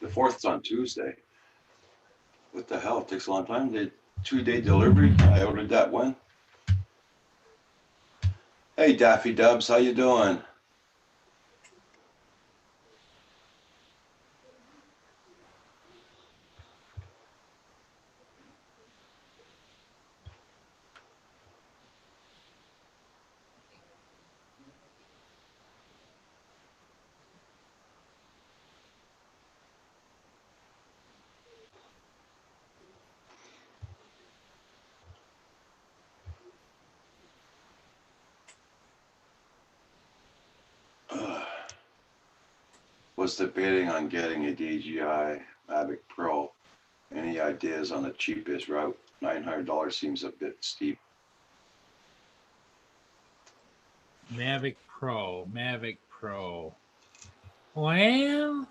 The 4th is on Tuesday. What the hell? It takes a long time. The 2-day delivery. I ordered that one. Hey, Daffy Dubs, how you doing? Was debating on getting a DJI Mavic Pro. Any ideas on the cheapest route? $900 seems a bit steep. Mavic Pro, Mavic Pro. Well,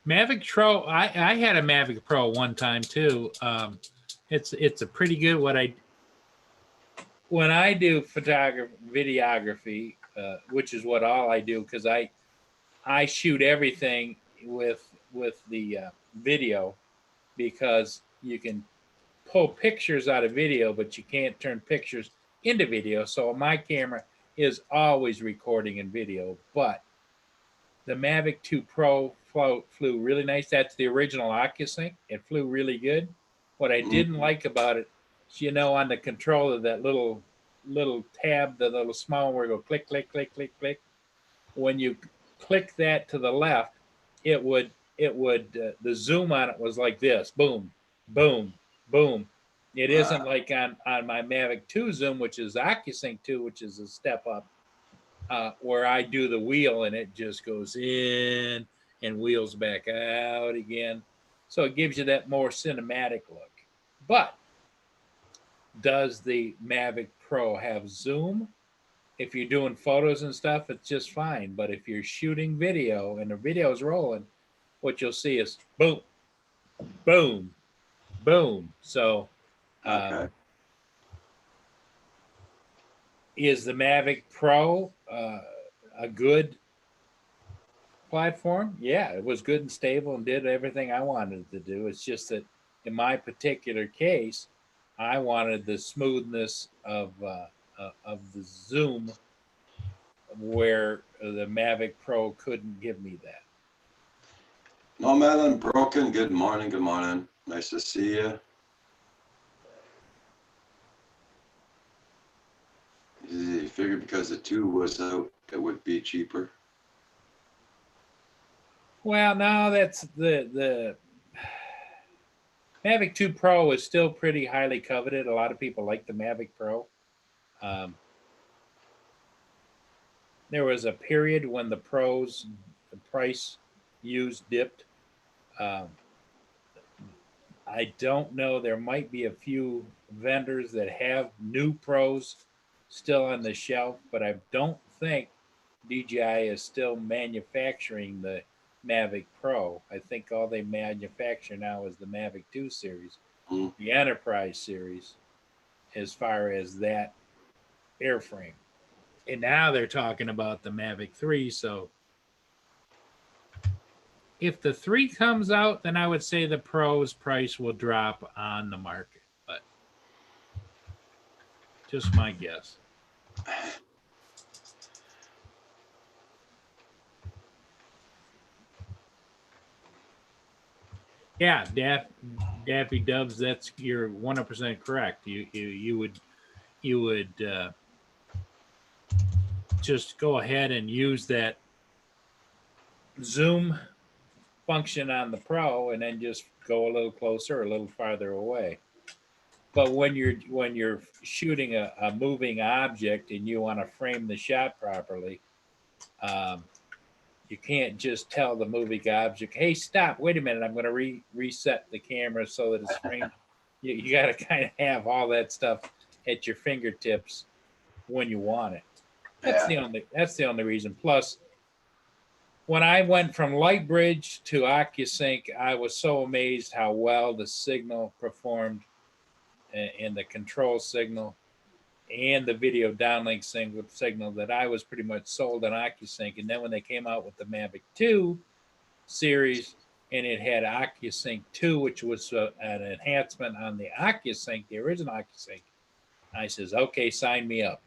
Mavic Pro. I had a Mavic Pro one time too. It's a pretty good. When I do photography, videography, which is what all I do, because I shoot everything with the video, because you can pull pictures out of video, but you can't turn pictures into video. So my camera is always recording in video. But the Mavic 2 Pro flew really nice. That's the original OcuSync. It flew really good. What I didn't like about it, on the controller, that little tab, the little small one where you go click, click, click, click, click. When you click that to the left, it would the zoom on it was like this: boom, boom, boom. It isn't like on my Mavic 2 zoom, which is OcuSync 2, which is a step up, where I do the wheel and it just goes in and wheels back out again. So it gives you that more cinematic look. But does the Mavic Pro have zoom? If you're doing photos and stuff, it's just fine. But if you're shooting video and the video is rolling, what you'll see is boom, boom, boom. So is the Mavic Pro a good platform? Yeah, it was good and stable and did everything I wanted it to do. It's just that in my particular case, I wanted the smoothness of the zoom, where the Mavic Pro couldn't give me that. No, Madeline Broken, good morning, good morning. Nice to see you. You figured because the 2 was out, it would be cheaper. Well, no, that's the Mavic 2 Pro is still pretty highly coveted. A lot of people like the Mavic Pro. There was a period when the Pros, the price used dipped. I don't know. There might be a few vendors that have new Pros still on the shelf, but I don't think DJI is still manufacturing the Mavic Pro. I think all they manufacture now is the Mavic 2 series, the Enterprise series, as far as that airframe. And now they're talking about the Mavic 3. So if the 3 comes out, then I would say the Pro's price will drop on the market. But just my guess. Yeah, Daffy Dubs, that's, you're 100% correct. You would just go ahead and use that zoom function on the Pro and then just go a little closer or a little farther away. But when you're shooting a moving object and you want to frame the shot properly, you can't just tell the moving object, hey, stop, wait a minute, I'm going to reset the camera so that it's framed. You got to kind of have all that stuff at your fingertips when you want it. That's the only reason. Plus, when I went from Lightbridge to OcuSync, I was so amazed how well the signal performed, and the control signal and the video downlink signal, that I was pretty much sold on OcuSync. And then when they came out with the Mavic 2 series and it had OcuSync 2, which was an enhancement on the OcuSync, the original OcuSync, I says, okay, sign me up.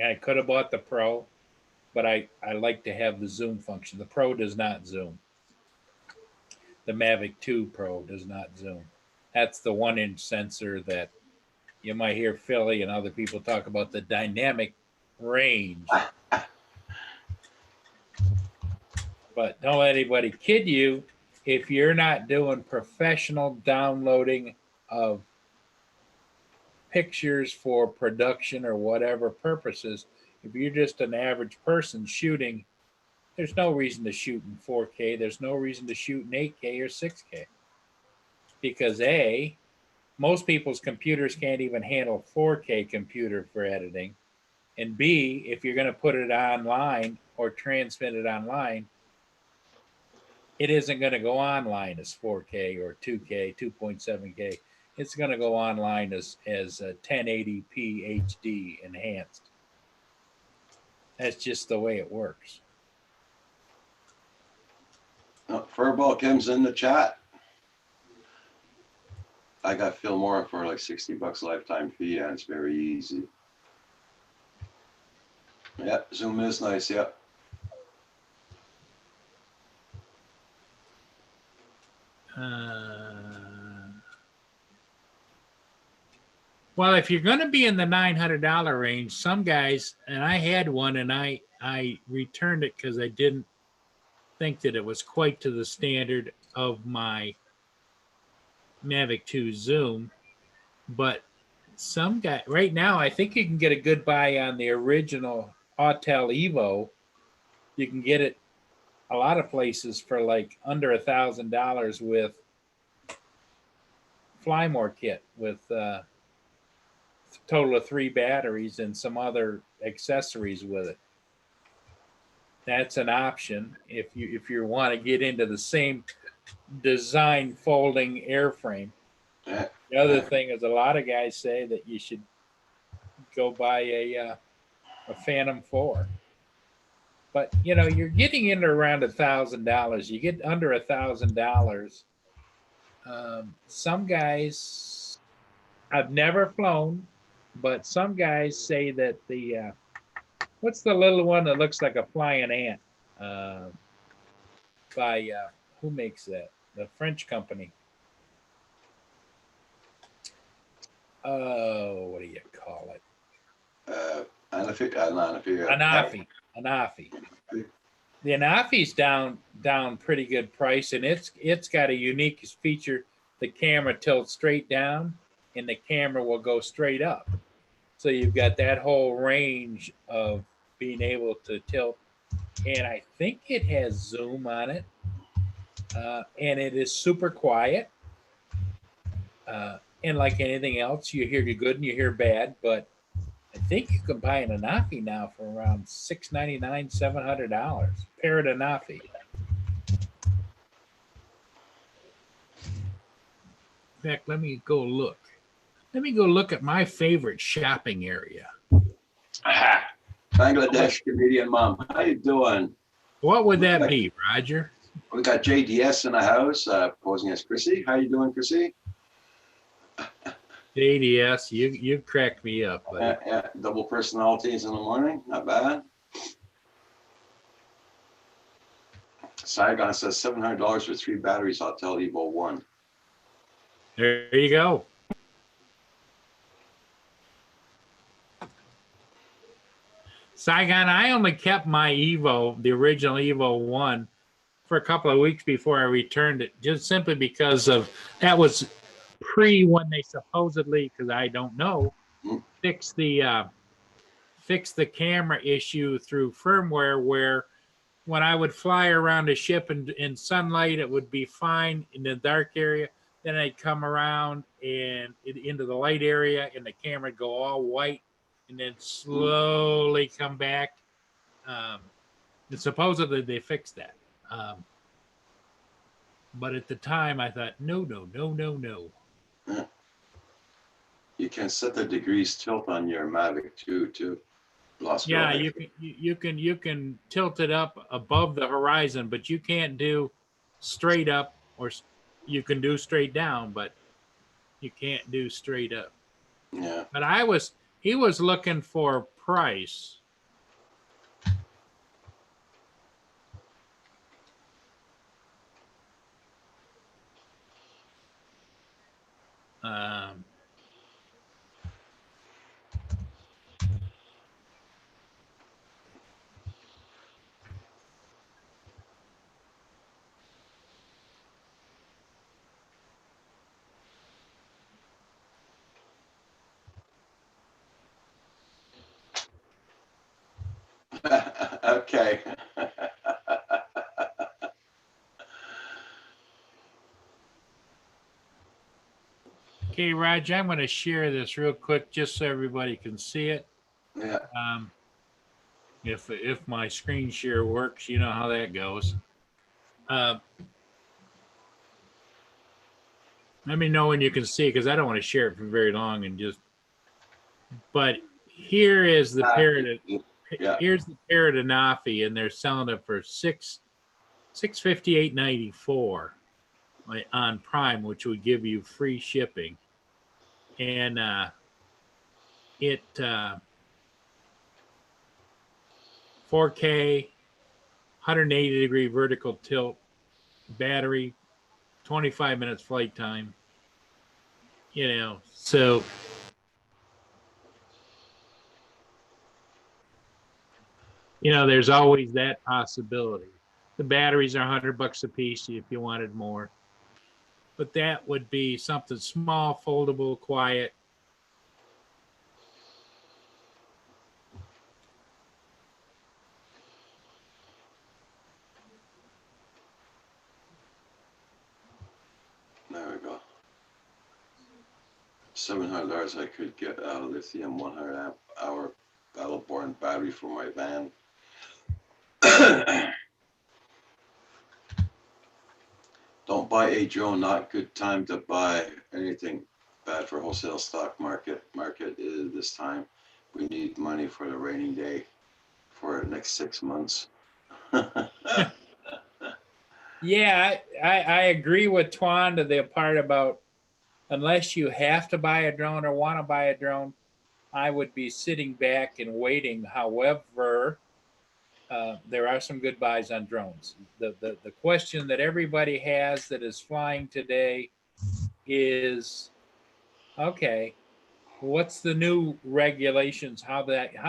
I could have bought the Pro, but I like to have the zoom function. The Pro does not zoom. The Mavic 2 Pro does not zoom. That's the 1-inch sensor that you might hear Philly and other people talk about, the dynamic range. But don't let anybody kid you. If you're not doing professional downloading of pictures for production or whatever purposes, if you're just an average person shooting, there's no reason to shoot in 4K. There's no reason to shoot in 8K or 6K. Because A, most people's computers can't even handle 4K computer for editing. And B, if you're going to put it online or transmit it online, it isn't going to go online as 4K or 2K, 2.7K. It's going to go online as 1080p HD enhanced. That's just the way it works. Furball Kim's in the chat. I got Filmora for like $60 lifetime fee, and it's very easy. Yeah, Zoom is nice. Yeah. Well, if you're going to be in the $900 range, some guys, and I had one, and I returned it because I didn't think that it was quite to the standard of my Mavic 2 Zoom. But some guy right now, I think you can get a good buy on the original Autel Evo. You can get it a lot of places for like under $1,000 with Flymore kit with total of 3 batteries and some other accessories with it. That's an option if you want to get into the same design folding airframe. The other thing is a lot of guys say that you should go buy a Phantom 4. But you know, you're getting into around $1,000. You get under $1,000. Some guys, I've never flown, but some guys say that the what's the little one that looks like a flying ant? By who makes that? The French company. Oh, what do you call it? Anafi. The Anafi's down pretty good price, and it's got a unique feature. The camera tilts straight down, and the camera will go straight up. So you've got that whole range of being able to tilt, and I think it has zoom on it, and it is super quiet. And like anything else, you hear good and you hear bad, but I think you can buy an Anafi now for around $699, $700. Parrot Anafi. In fact, let me go look. Let me go look at my favorite shopping area. Aha. Bangladesh comedian mom. How you doing? What would that be, Roger? We got JDS in the house posing as Chrissy. How you doing, Chrissy? JDS, you cracked me up. Yeah, double personalities in the morning. Not bad. Saigon says $700 for 3 batteries. Autel Evo 1. There you go. Saigon, I only kept my Evo, the original Evo 1, for a couple of weeks before I returned it, just simply because of that was pre when they supposedly, because I don't know, fix the camera issue through firmware, where when I would fly around a ship in sunlight, it would be fine in the dark area. Then I'd come around and into the light area, and the camera would go all white, and then slowly come back. And supposedly they fixed that. But at the time, I thought, no. Yeah. You can set the degrees tilt on your Mavic too. Yeah, you can tilt it up above the horizon, but you can't do straight up, or you can do straight down, but you can't do straight up. Yeah. But he was looking for price. Okay. Okay, Raj, I'm going to share this real quick just so everybody can see it. Yeah. If my screen share works, you know how that goes. Let me know when you can see, because I don't want to share it for very long and just. But here is the parrot. Yeah. Here's the parrot Anafi, and they're selling it for $658.94 on Prime, which would give you free shipping. And it 4K, 180-degree vertical tilt, battery, 25 minutes flight time. So there's always that possibility. The batteries are $100 a piece if you wanted more. But that would be something small, foldable, quiet. There we go. $700 I could get out of lithium 100 amp hour battle-born battery for my van. Don't buy a drone. Not good time to buy anything. Bad for wholesale stock market. Market is this time. We need money for the rainy day for the next 6 months. Yeah, I agree with Twan to the part about unless you have to buy a drone or want to buy a drone, I would be sitting back and waiting. However, there are some good buys on drones. The question that everybody has that is flying today is, okay, what's the new regulations? How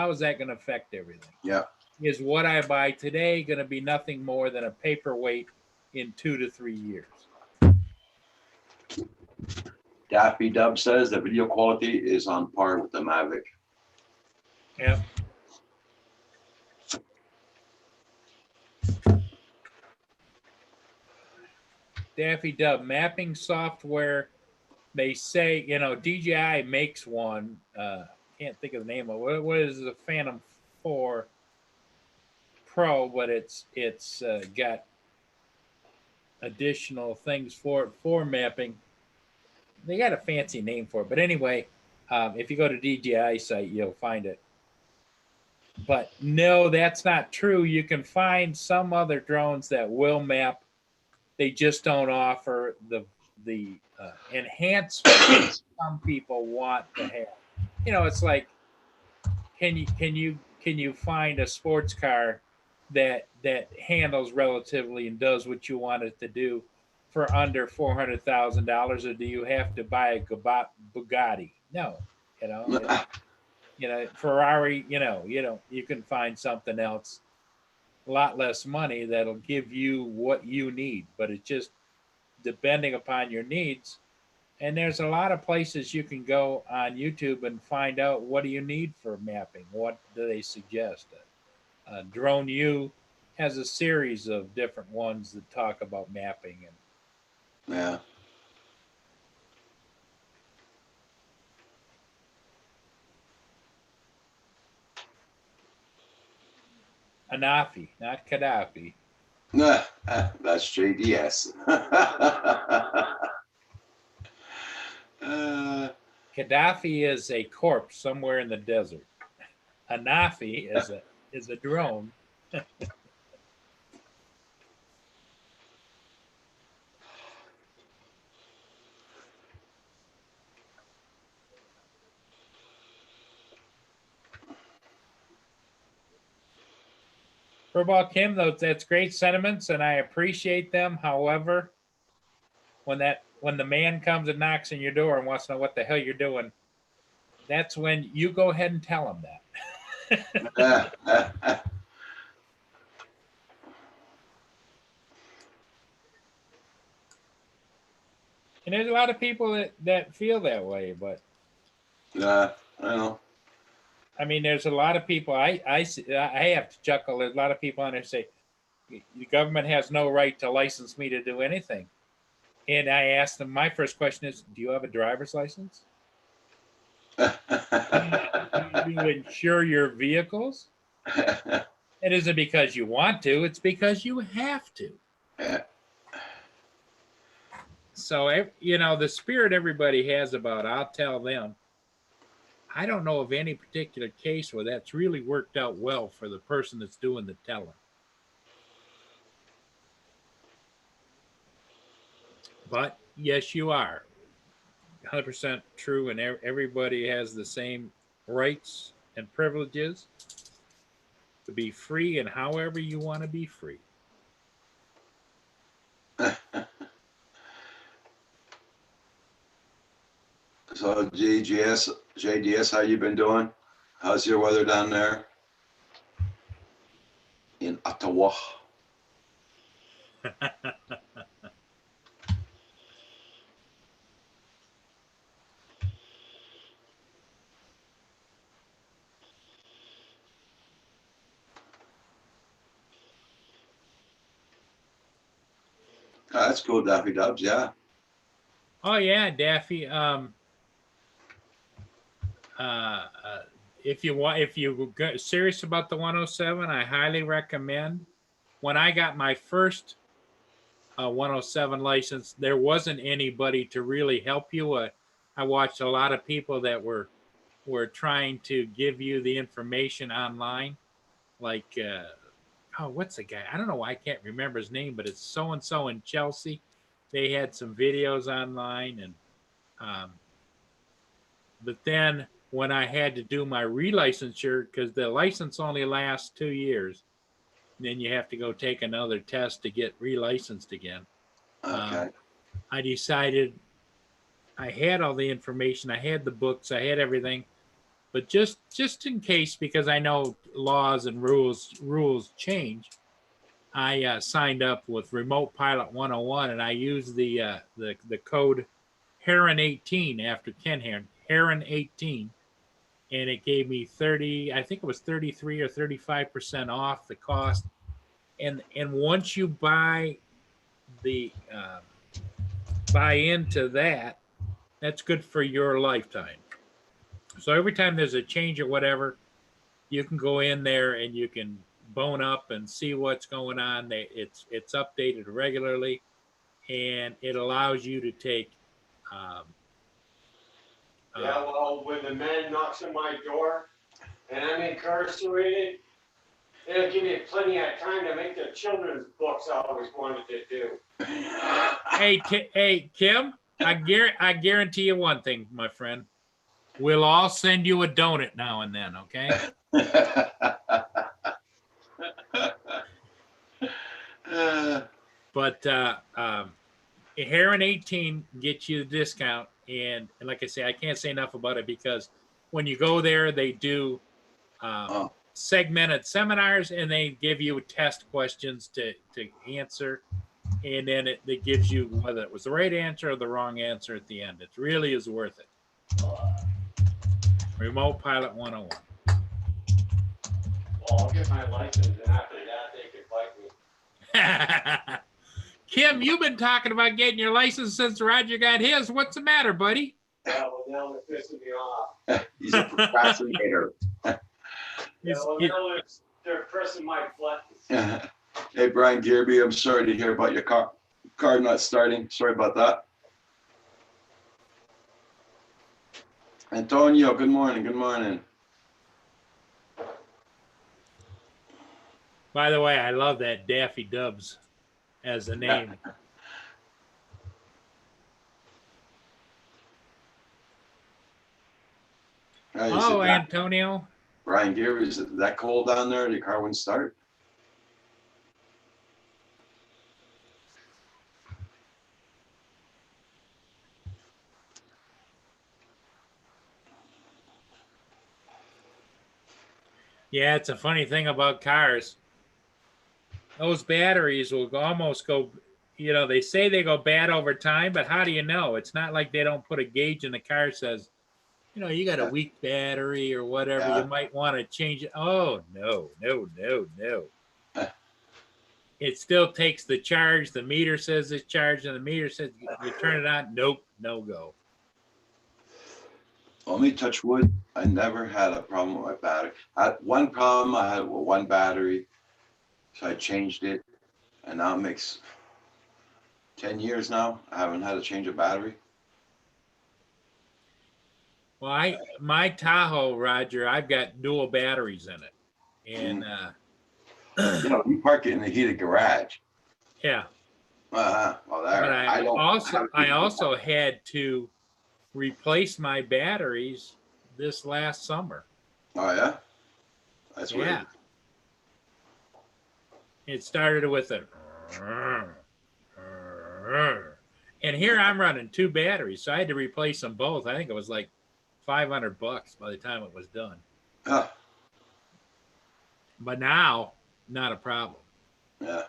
is that going to affect everything? Yeah. Is what I buy today going to be nothing more than a paperweight in 2 to 3 years? Daffy Dub says the video quality is on par with the Mavic. Yeah. Daffy Dub mapping software. They say, DJI makes one. Can't think of the name of it. What is the Phantom 4 Pro? But it's got additional things for mapping. They got a fancy name for it, but anyway, if you go to DJI site, you'll find it. But no, that's not true. You can find some other drones that will map. They just don't offer the enhancements some people want to have. It's like, can you find a sports car that handles relatively and does what you want it to do for under $400,000, or do you have to buy a Bugatti? No, Ferrari. You can find something else, a lot less money, that'll give you what you need, but it's just depending upon your needs. And there's a lot of places you can go on YouTube and find out what do you need for mapping. What do they suggest? Drone U has a series of different ones that talk about mapping. Yeah. Anafi, not Gaddafi. Nah, that's JDS. Gaddafi is a corpse somewhere in the desert. Anafi is a drone. Furball Kim, that's great sentiments, and I appreciate them. However, when the man comes and knocks on your door and wants to know what the hell you're doing, that's when you go ahead and tell him that. And there's a lot of people that feel that way, but I know. I mean, there's a lot of people. I have to chuckle. There's a lot of people on there say the government has no right to license me to do anything. And I asked them, my first question is, do you have a driver's license? Do you insure your vehicles? It isn't because you want to, it's because you have to. Yeah. So, you know, the spirit everybody has about, I'll tell them, I don't know of any particular case where that's really worked out well for the person that's doing the telling. But yes, you are 100% true, and everybody has the same rights and privileges to be free and however you want to be free. So JDS, how you been doing? How's your weather down there in Ottawa? Oh, that's cool, Daffy Dubs. Yeah. Oh yeah, Daffy. If you get serious about the 107, I highly recommend. When I got my first 107 license, there wasn't anybody to really help you. I watched a lot of people that were trying to give you the information online, like what's the guy? I don't know why I can't remember his name, but it's so and so in Chelsea. They had some videos online, and but then when I had to do my relicensure, because the license only lasts 2 years, then you have to go take another test to get relicensed again. Okay. I decided I had all the information, I had the books, I had everything, but just in case, because I know laws and rules change, I signed up with Remote Pilot 101, and I used the code Heron 18 after Ken Heron 18, and it gave me 30, I think it was 33 or 35% off the cost. And once you buy into that, that's good for your lifetime. So every time there's a change or whatever, you can go in there and you can bone up and see what's going on. It's updated regularly, and it allows you to take. Yeah, well, when the man knocks on my door and I'm incarcerated, it'll give me plenty of time to make the children's books I always wanted to do. Hey, Kim, I guarantee you one thing, my friend. We'll all send you a donut now and then, okay? But Heron 18 gets you the discount, and like I say, I can't say enough about it, because when you go there, they do segmented seminars, and they give you test questions to answer, and then it gives you whether it was the right answer or the wrong answer at the end. It really is worth it. Remote Pilot 101. Well, I'll get my license, and after that, they can fight me. Kim, you've been talking about getting your license since Roger got his. What's the matter, buddy? Yeah, well, now they're pissing me off. He's a procrastinator. They're pressing my buttons. Hey, Brian Gearby, I'm sorry to hear about your car not starting. Sorry about that. Antonio, good morning. Good morning. By the way, I love that Daffy Dubs as a name. Oh, Antonio. Brian Gearby, is it that cold down there? Your car wouldn't start? Yeah, it's a funny thing about cars. Those batteries will almost go, they say they go bad over time, but how do you know? It's not like they don't put a gauge in the car says, you got a weak battery or whatever. Yeah. You might want to change it. Oh, no. it still takes the charge. The meter says it's charged, and the meter says you turn it on. Nope, no go. Let me touch wood. I never had a problem with my battery. I had one problem. I had with one battery, so I changed it, and now it makes 10 years now. I haven't had to change a battery. Well, my Tahoe, Roger, I've got dual batteries in it, and You know, you park it in the heated garage. yeah. Well, there. But I don't also had to replace my batteries this last summer. Oh yeah, that's Yeah. weird. It started with a, and here I'm running 2 batteries, so I had to replace them both. I think it was like $500 by the time it was done. Ah, But now, not a problem. yeah.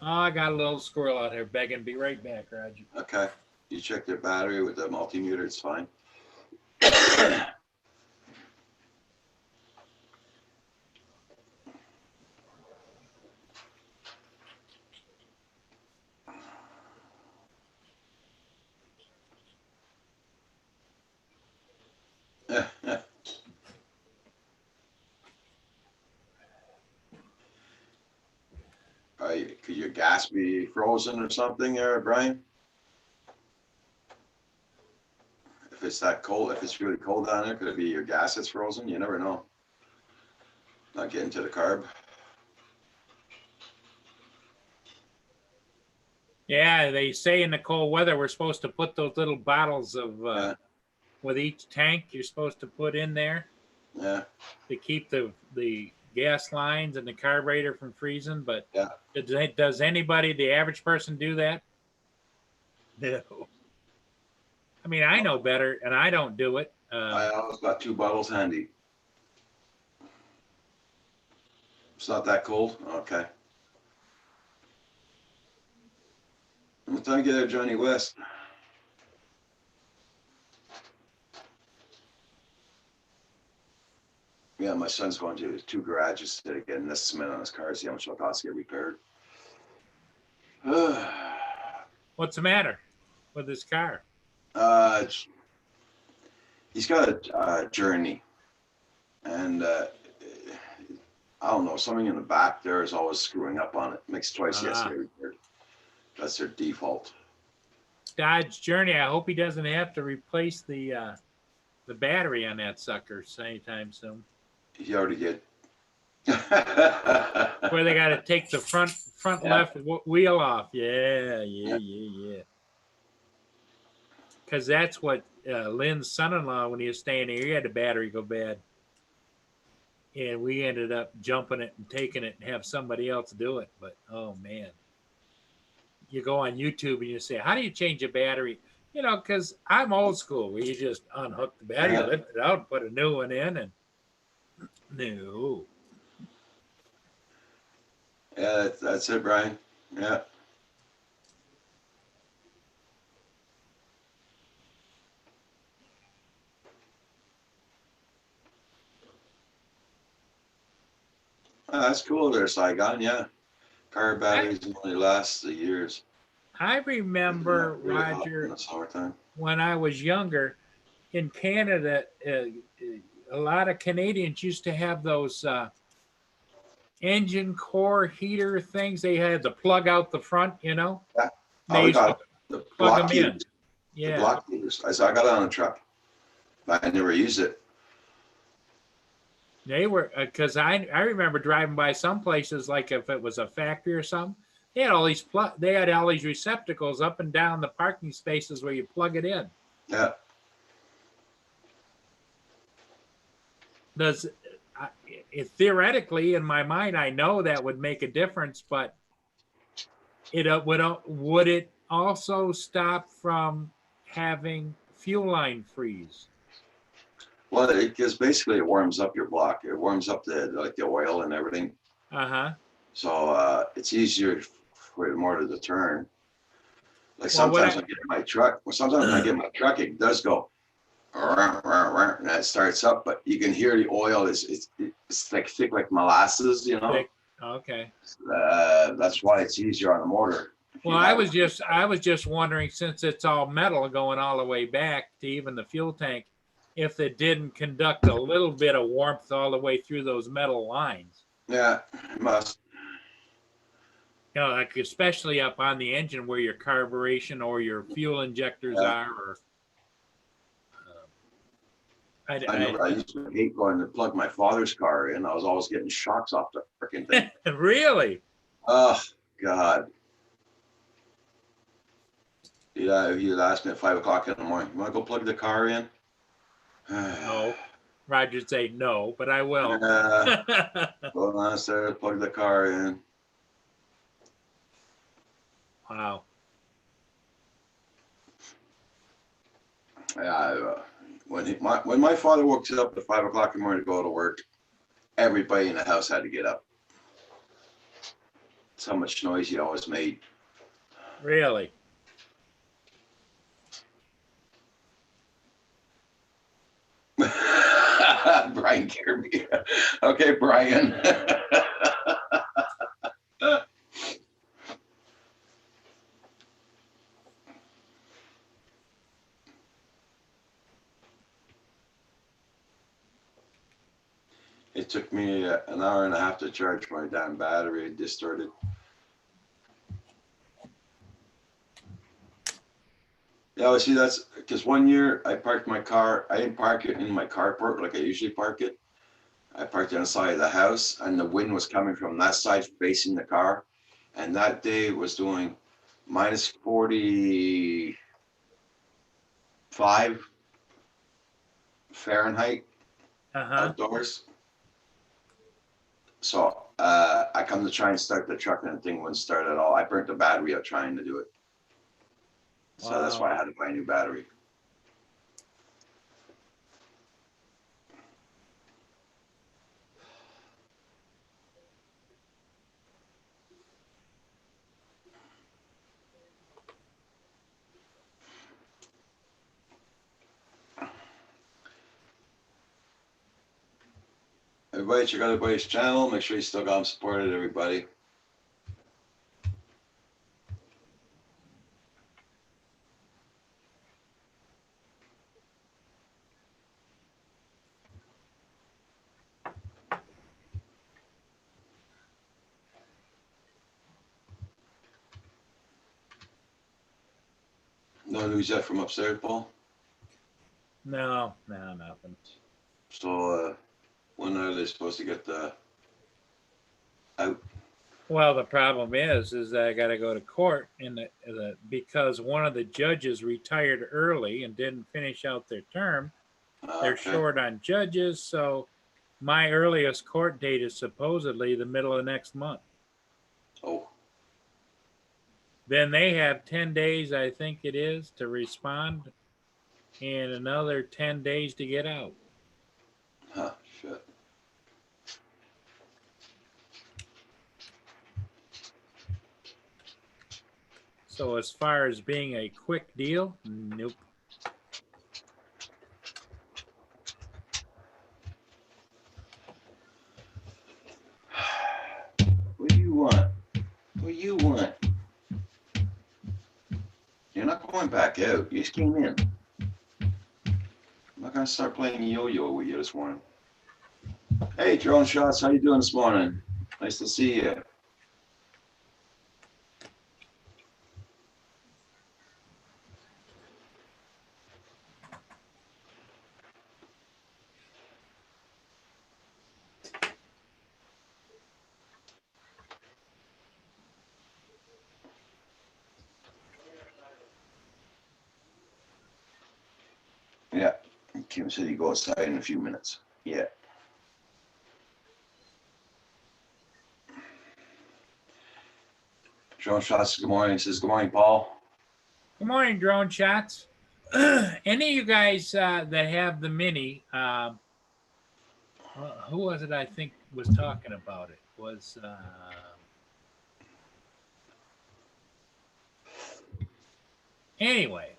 Oh, I got a little squirrel out here begging. Be right back, Roger. Okay. You check the battery with the multimeter. It's fine. Could your gas be frozen or something there, Brian? If it's that cold, if it's really cold down there, could it be your gas that's frozen? You never know. Not getting to the carb. Yeah, they say in the cold weather we're supposed to put those little bottles of Yeah. with each tank you're supposed to put in there Yeah. to keep the gas lines and the carburetor from freezing. But Yeah. does anybody, the average person, do that? No. I mean, I know better, and I don't do it. I always got 2 bottles handy. It's not that cold? Okay. What time you get there, Johnny West? Yeah, my son's going to 2 garages today getting this cement on his car, see how much it'll cost to get repaired. What's the matter with this car? He's got a Journey, and I don't know, something in the back there is always screwing up on it. Makes twice he has to get repaired. That's their default. Dodge Journey. I hope he doesn't have to replace the battery on that sucker anytime soon. He already did. Where they got to take the front Yeah. left wheel off. Yeah. Because that's what Lynn's son-in-law, when he was staying here, he had the battery go bad. And we ended up jumping it and taking it and have somebody else do it. But, oh, man. You go on YouTube and you say, how do you change a battery? You know, because I'm old school, where you just unhook the battery, lift it out, put a new one in, and no. Yeah, that's it, Brian. Yeah. That's cool there, Saigon. Yeah. Car batteries only last the years. I remember, Really hot Roger, in the summertime. when I was younger, in Canada, a lot of Canadians used to have those engine core heater things. They had to plug out the front, you know. Yeah. They We used got to the plug block them in. heaters. The Yeah. block heaters. I got it on the truck, but I never used it. They were, because I remember driving by some places, like if it was a factory or something, they had all these receptacles up and down the parking spaces where you plug it in. Yeah. Theoretically, in my mind, I know that would make a difference, but would it also stop from having fuel line freeze? Well, because basically it warms up your block. It warms up the oil and everything. So it's easier for the motor to turn. Like sometimes I get my truck. Well, sometimes when I get my truck, it does go. And that starts up, but you can hear the oil it's like thick like molasses, you know. Thick. Okay. That's why it's easier on the motor. Well, I was just wondering, since it's all metal going all the way back to even the fuel tank, if it didn't conduct a little bit of warmth all the way through those metal lines. Yeah, it must. You know, like especially up on the engine where your carburation or your fuel injectors are. Or I used to hate going to plug my father's car in. I was always getting shocks off the freaking thing. Really? Oh God. Yeah, you'd ask me at 5 o'clock in the morning, you want to go plug the car in? No. Roger'd say no, but I will. Go downstairs, plug the car in. Wow. Yeah, when my father woke up at 5 o'clock in the morning to go to work, everybody in the house had to get up. That's how much noise he always made. Really? Brian Kirby. Okay, Brian. It took me an hour and a half to charge my damn battery. It distorted. Yeah, well, see, that's because one year I parked my car. I didn't park it in my carport like I usually park it. I parked it on the side of the house, and the wind was coming from that side facing the car. And that day it was doing minus 45 Fahrenheit outdoors. So I come to try and start the truck, and the thing wouldn't start at all. I burnt the battery out trying to do it. So that's why I had to buy a new battery. Everybody check out everybody's channel. Make sure you still got them supported, everybody. No news yet from upstairs, Paul? No, nothing. So when are they supposed to get the out? Well, the problem is that I got to go to court because one of the judges retired early and didn't finish out their term. They're short on judges, so my earliest court date is supposedly the middle of next month. Oh. Then they have 10 days, I think it is, to respond, and another 10 days to get out. Huh, shit. So as far as being a quick deal, nope. What do you want? What do you want? You're not going back out. You just came in. I'm not gonna start playing yo-yo with you this morning. Hey, Drone Shots, how you doing this morning? Nice to see you. Yeah, Kim said you go outside in a few minutes. Yeah. Drone Shots, good morning. He says, good morning, Paul. Good morning, Drone Shots. Any of you guys that have the Mini, who was it I think was talking about it? Was anyway,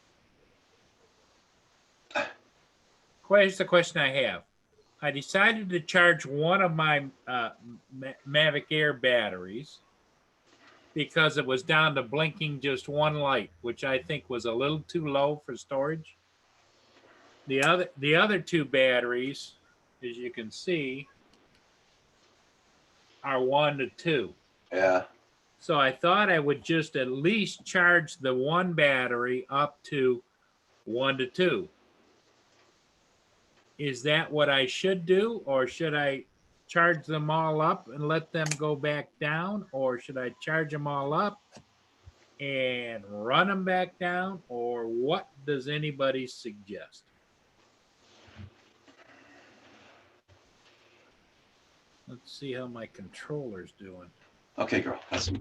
here's the question I have. I decided to charge one of my Mavic Air batteries because it was down to blinking just one light, which I think was a little too low for storage. The other two batteries, as you can see, are 1 to 2. Yeah. So I thought I would just at least charge the one battery up to 1 to 2. Is that what I should do, or should I charge them all up and let them go back down, or should I charge them all up and run them back down, or what does anybody suggest? Let's see how my controller's doing. Okay, girl. That's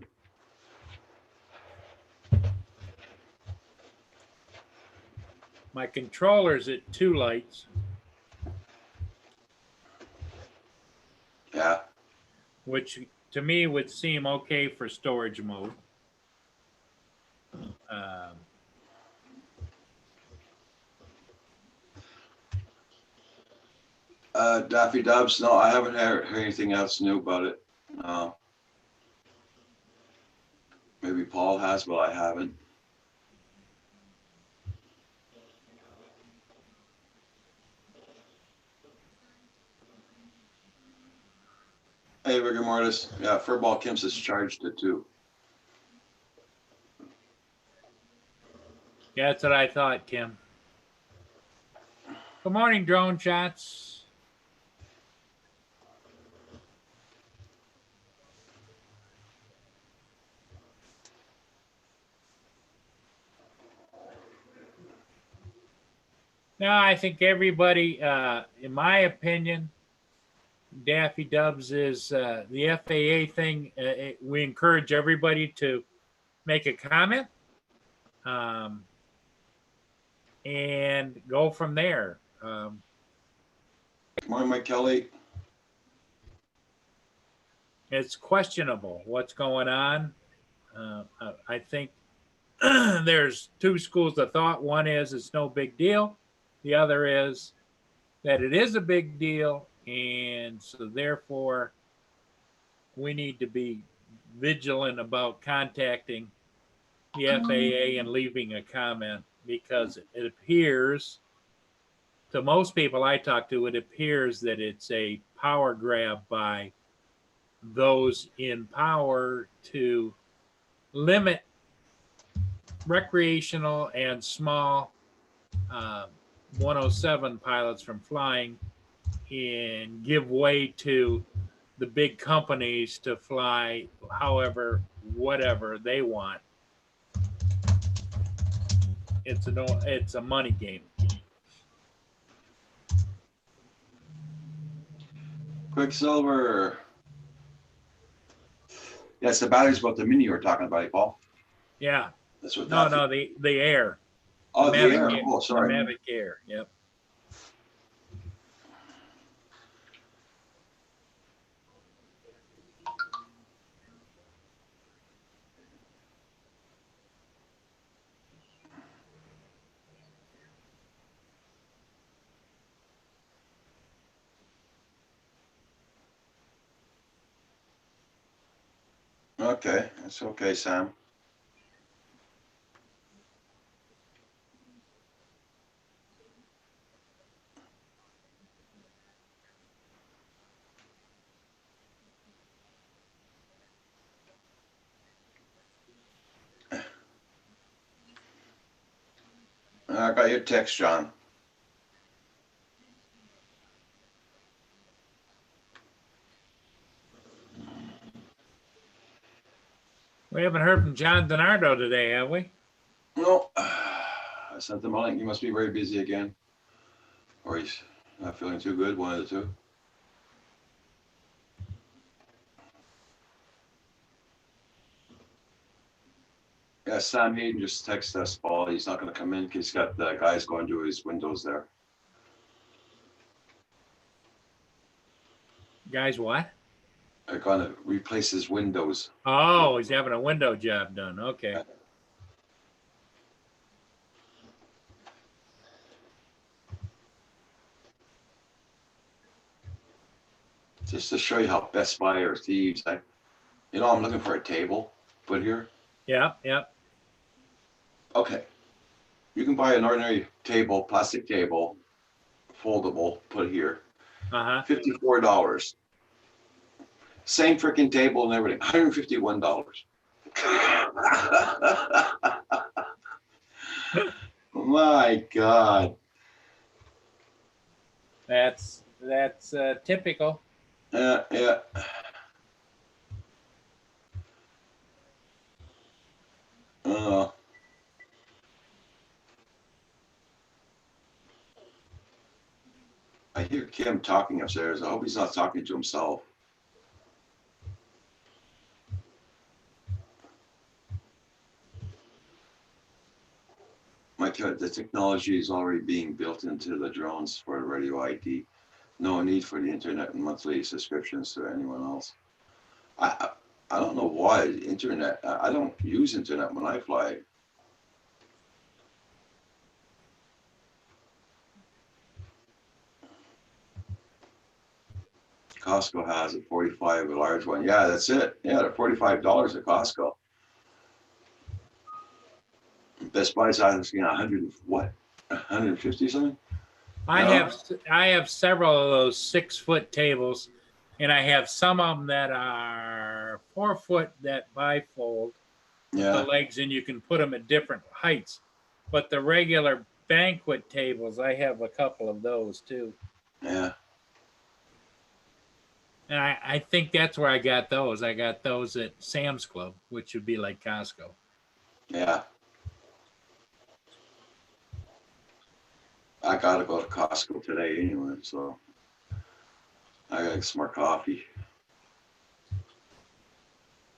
My controller's at 2 lights, yeah. which to me would seem okay for storage mode. Daffy Dubs. No, I haven't heard anything else new about it. Maybe Paul has, but I haven't. Hey, rigor mortis. Yeah, Furball Kim's has charged it too. Yeah, that's what I thought, Kim. Good morning, Drone Shots. No, I think everybody, in my opinion, Daffy Dubs is the FAA thing. We encourage everybody to make a comment and go from there. Good morning, Mike Kelly. It's questionable what's going on. I think there's 2 schools of thought. One is it's no big deal. The other is that it is a big deal. And so therefore, we need to be vigilant about contacting the FAA and leaving a comment, because it appears to most people I talk to, it appears that it's a power grab by those in power to limit recreational and small 107 pilots from flying and give way to the big companies to fly whatever they want. It's a money game. Quicksilver. Yes, the batteries about the Mini you were talking about, Paul. Yeah. That's what. No, the Air. Oh, the Air. Air. Oh, sorry. The Mavic Air. Yep. Okay, that's okay, Sam. I got your text, John. We haven't heard from John DiNardo today, have we? No, I sent him a link. He must be very busy again, or he's not feeling too good. One of the two. Yeah, Sam Hayden just texted us, Paul. He's not going to come in because he's got the guys going to his windows there. Guys, what? They're going to replace his windows. Oh, he's having a window job done. Okay. just to show you how Best Buy are thieves. I'm looking for a table put here. Yeah, yeah. Okay, you can buy an ordinary table, plastic table, foldable, put here, Uh-huh. $54. Same freaking table and everything, $151. My God. That's typical. Yeah. Uh, I hear Kim talking upstairs. I hope he's not talking to himself. My God, the technology is already being built into the drones for radio ID. No need for the internet and monthly subscriptions to anyone else. I don't know why internet. I don't use internet when I fly. Costco has a 45, a large one. Yeah, that's it. Yeah, they're $45 at Costco. Best Buy's asking 100 what? 150 something? I No. have several of those 6-foot tables, and I have some of them that are 4 foot that bifold the Yeah, legs, and you can put them at different heights. But the regular banquet tables, I have a couple of those too. yeah. And I think that's where I got those. I got those at Sam's Club, which would be like Costco. Yeah. I gotta go to Costco today anyway, so I gotta get some more coffee.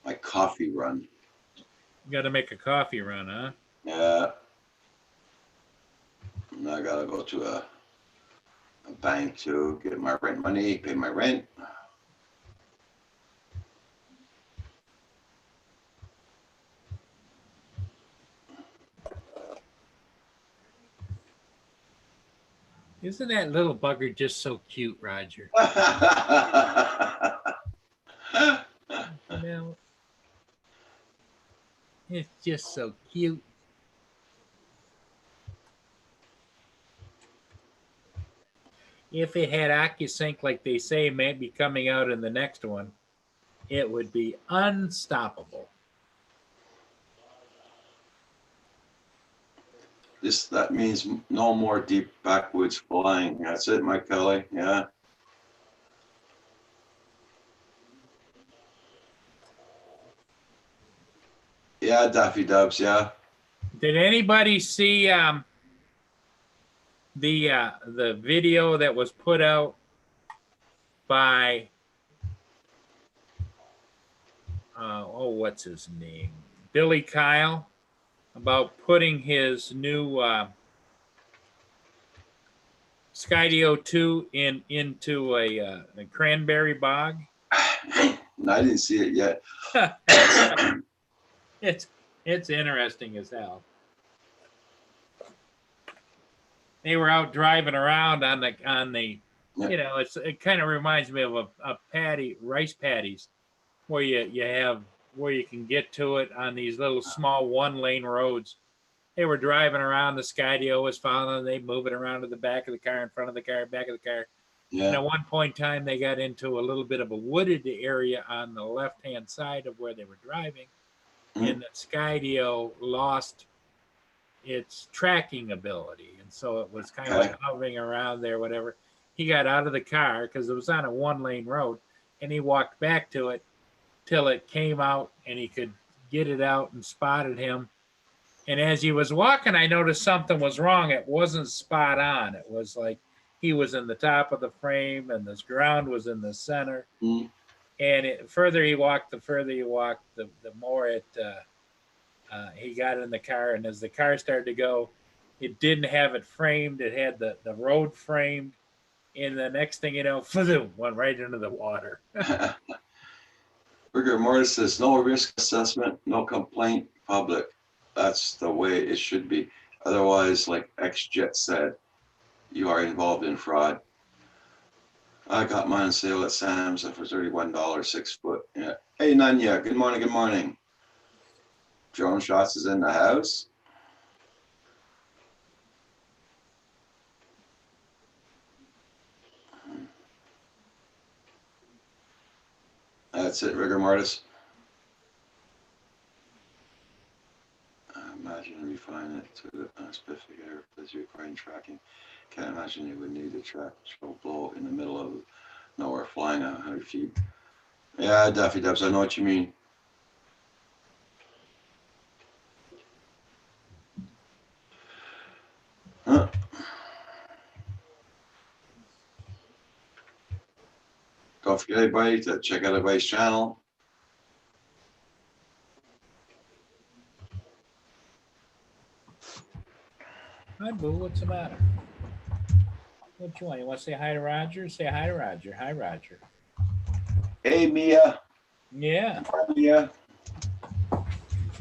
My coffee run. You got to make a coffee run, huh? Yeah. And I gotta go to a bank to get my rent money, pay my rent. Isn't that little bugger just so cute, Roger? You know, it's just so cute. If it had OcuSync like they say may be coming out in the next one, it would be unstoppable. That means no more deep backwoods flying. That's it, Mike Kelly. Yeah. Yeah, Daffy Dubs. Yeah. Did anybody see the video that was put out by what's his name? Billy Kyle, about putting his new Skydio 2 into a cranberry bog? No, I didn't see it yet. It's interesting as hell. They were out driving around on the Yeah. you know, it kind of reminds me of a rice patties, where you can get to it on these little small 1-lane roads. They were driving around, the Skydio was following them, they move it around to the back of the car, in front of the car, back of the car. And Yeah. at one point in time, they got into a little bit of a wooded area on the left-hand side of where they were driving, and the Skydio lost its tracking ability, and so it was kind of Okay. like hovering around there, whatever. He got out of the car because it was on a 1-lane road, and he walked back to it till it came out, and he could get it out and spotted him. And as he was walking, I noticed something was wrong. It wasn't spot on. It was like he was in the top of the frame, and this ground was in the center. Mm. And the further he walked, the more it he got in the car. And as the car started to go, it didn't have it framed. It had the road framed. And the next thing you know, went right into the water. Rigor Mortis says no risk assessment, no complaint, public. That's the way it should be. Otherwise, like XJet said, you are involved in fraud. I got mine on sale at Sam's for $31, 6 foot. Yeah. Hey, Nanya. Good morning. Good morning. Drone Shots is in the house. That's it, rigor mortis. Imagine refine it to the specific area as requiring tracking. Can't imagine you would need to track blow in the middle of nowhere flying 100 feet. Yeah, Daffy Dubs, I know what you mean. Huh? Don't forget everybody to check out everybody's channel. Hi, Boo. What's the matter? What you want? You want to say hi to Roger? Say hi to Roger. Hi, Roger. Hey, Mia. Yeah, Mia.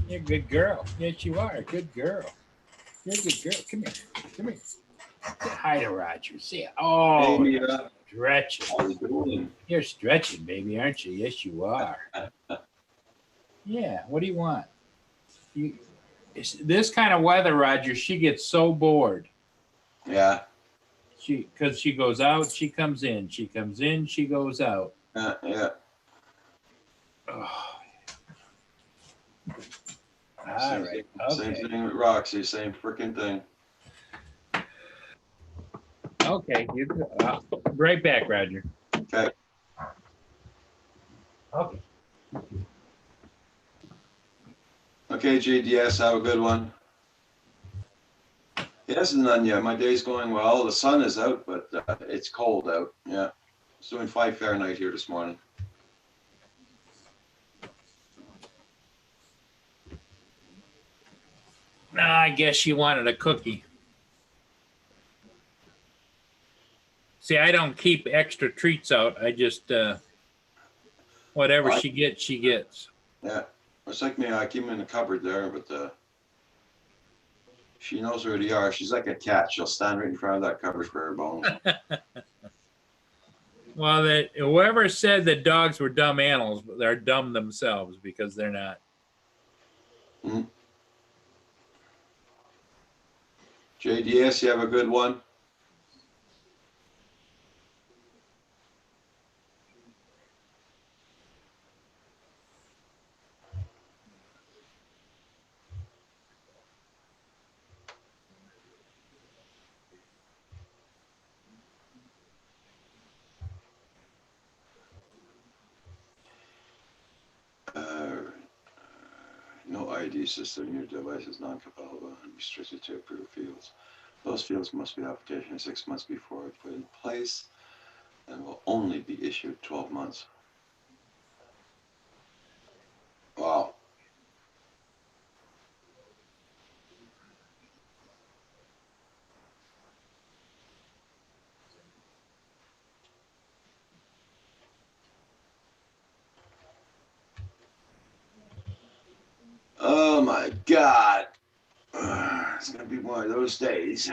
you're a good girl. Yes, you are a good girl. You're a good girl. Come here. Come here. Say hi to Roger. Say, oh, Hey, Mia. you're stretching. How you doing? You're stretching, baby, aren't you? Yes, you are. Yeah. What do you want? It's this kind of weather, Roger. She gets so bored. Yeah. Because she goes out, she comes in. She comes in, she goes out. Yeah. Oh. All Same right. Same Okay. thing with Roxy. Same freaking thing. Okay. Right back, Roger. Okay. Okay. Okay, JDS, have a good one. Yes, Nanya, my day's going well. The sun is out, but it's cold out. Yeah. It's doing 5 Fahrenheit here this morning. No, I guess she wanted a cookie. See, I don't keep extra treats out. I just, whatever she gets, she gets. Yeah. It's like me. I keep them in the cupboard there, but she knows where they are. She's like a cat. She'll stand right in front of that cupboard for her bones. Well, whoever said that dogs were dumb animals, they're dumb themselves because they're not. Mm. JDS, you have a good one. No ID system. Your device is non-compatible and restricted to approved fields. Those fields must be application 6 months before put in place and will only be issued 12 months. Wow. Oh my God. It's going to be one of those days.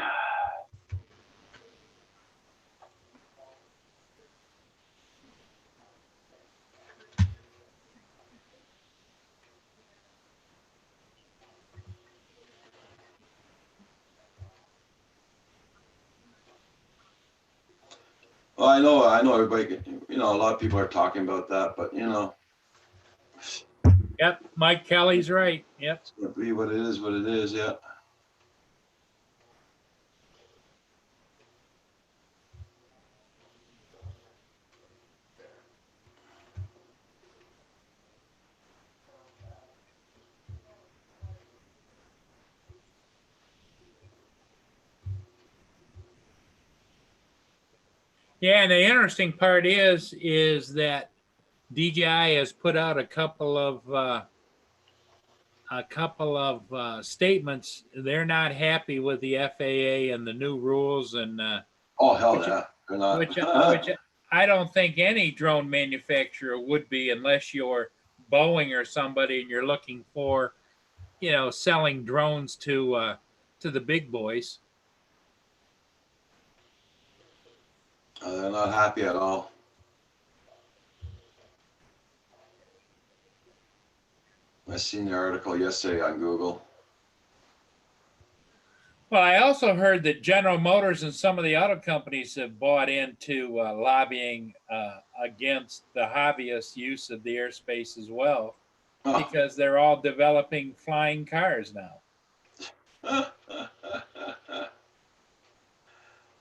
Well, I know everybody, a lot of people are talking about that, but Yep, Mike Kelly's right. Yep. it's going to be what it is, yeah. Yeah, and the interesting part is that DJI has put out a couple of statements. They're not happy with the FAA and the new rules, and Oh, hell which, yeah. They're not. which I don't think any drone manufacturer would be unless you're Boeing or somebody and you're looking for, selling drones to the big boys. They're not happy at all. I seen the article yesterday on Google. Well, I also heard that General Motors and some of the auto companies have bought into lobbying against the hobbyist use of the airspace as well, Oh. because they're all developing flying cars now.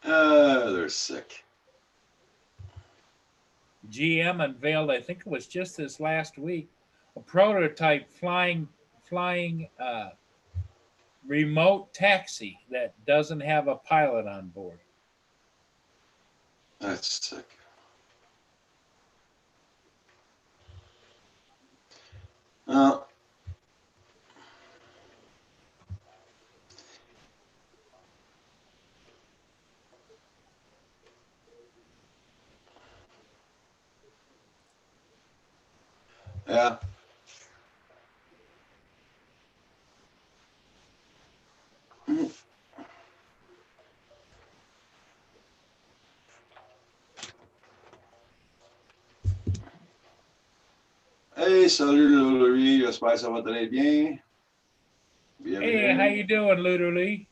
They're sick. GM unveiled, I think it was just this last week, a prototype flying remote taxi that doesn't have a pilot on board. That's sick. Well, yeah. Hey, salut Louis, j'espère que ça va très bien. Bienvenue. Hey, how you doing, Ludoly?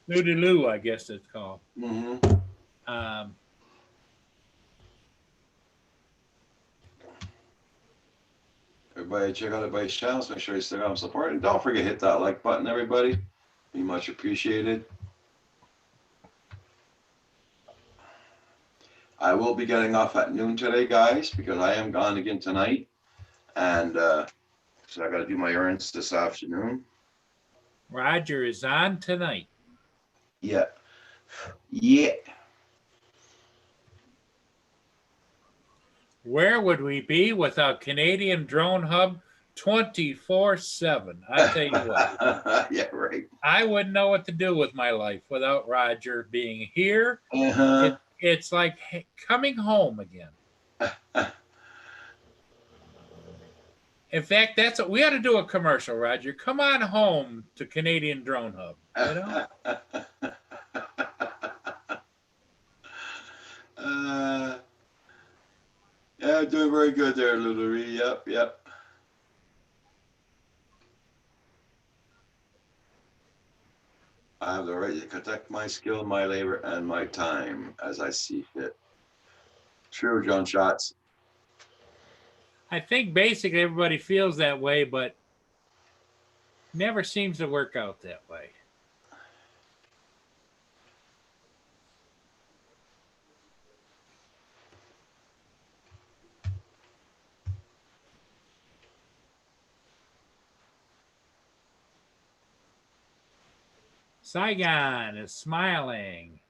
Ludaloo, I guess it's called. Mm-hmm. Everybody check out everybody's channels. Make sure you stick on support. And don't forget to hit that like button, everybody. Be much appreciated. I will be getting off at noon today, guys, because I am gone again tonight. And so I got to do my errands this afternoon. Roger is on tonight. Yeah. Yeah. Where would we be without Canadian Drone Hub 24/7? I tell you what. Yeah, right. I wouldn't know what to do with my life without Roger being here. Uh-huh. It's like coming home again. In fact, that's what we ought to do, a commercial, Roger. Come on home to Canadian Drone Hub. You know? Yeah, doing very good there, Ludory. Yep, yep. I have the right to protect my skill, my labor, and my time as I see fit. True, John Schatz. I think basically everybody feels that way, but never seems to work out that way. Saigon is smiling.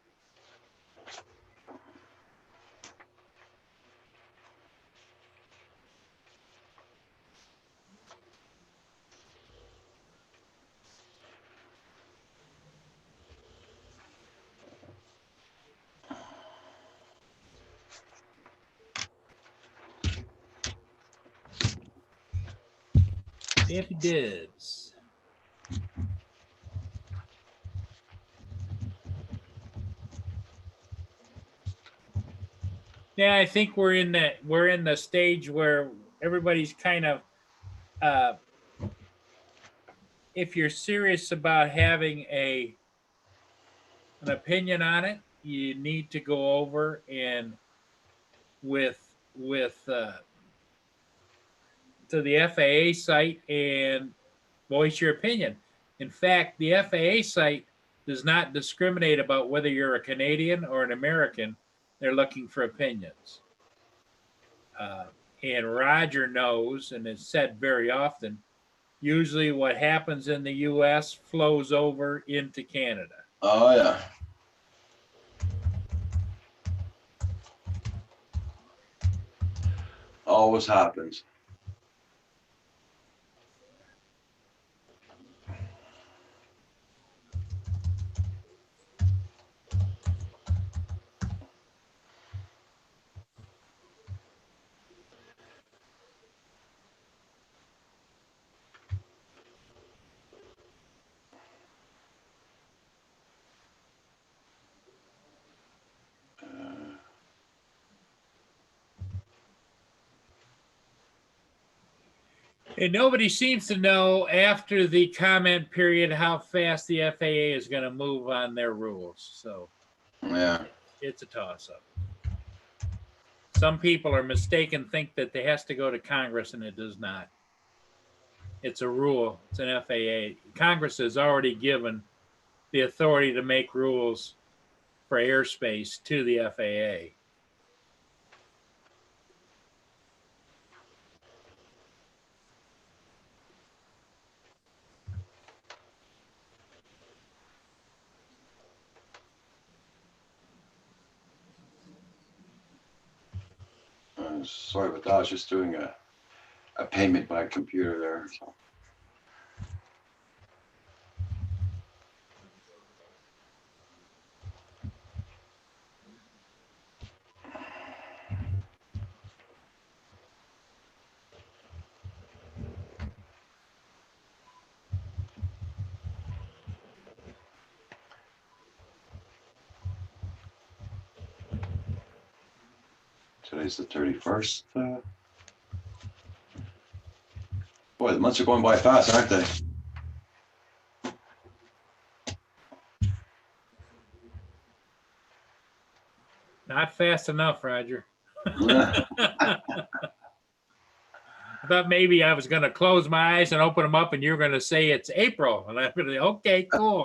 Daffy Dibs. Yeah, I think we're in the stage where everybody's kind of if you're serious about having an opinion on it, you need to go over and with to the FAA site and voice your opinion. In fact, the FAA site does not discriminate about whether you're a Canadian or an American. They're looking for opinions. And Roger knows, and it's said very often, usually what happens in the U.S. flows over into Canada. Oh, yeah. Always happens. And nobody seems to know after the comment period how fast the FAA is going to move on their rules. So Yeah. it's a toss-up. Some people are mistaken, think that it has to go to Congress, and it does not. It's a rule. It's an FAA. Congress has already given the authority to make rules for airspace to the FAA. Sorry, but I was just doing a payment by computer there. So. Today's the 31st. Boy, the months are going by fast, aren't they? Not fast enough, Roger. I thought maybe I was going to close my eyes and open them up, and you're going to say it's April, and I'm going to say, okay, cool.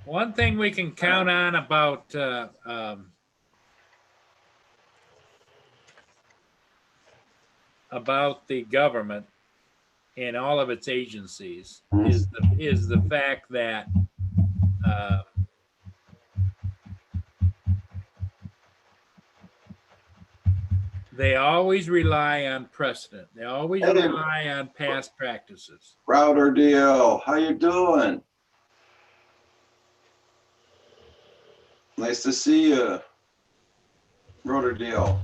One thing we can count on about the government and all of its agencies is the fact that they always rely on precedent. They always rely on past practices. Router deal. How you doing? Nice to see you. Rotor deal.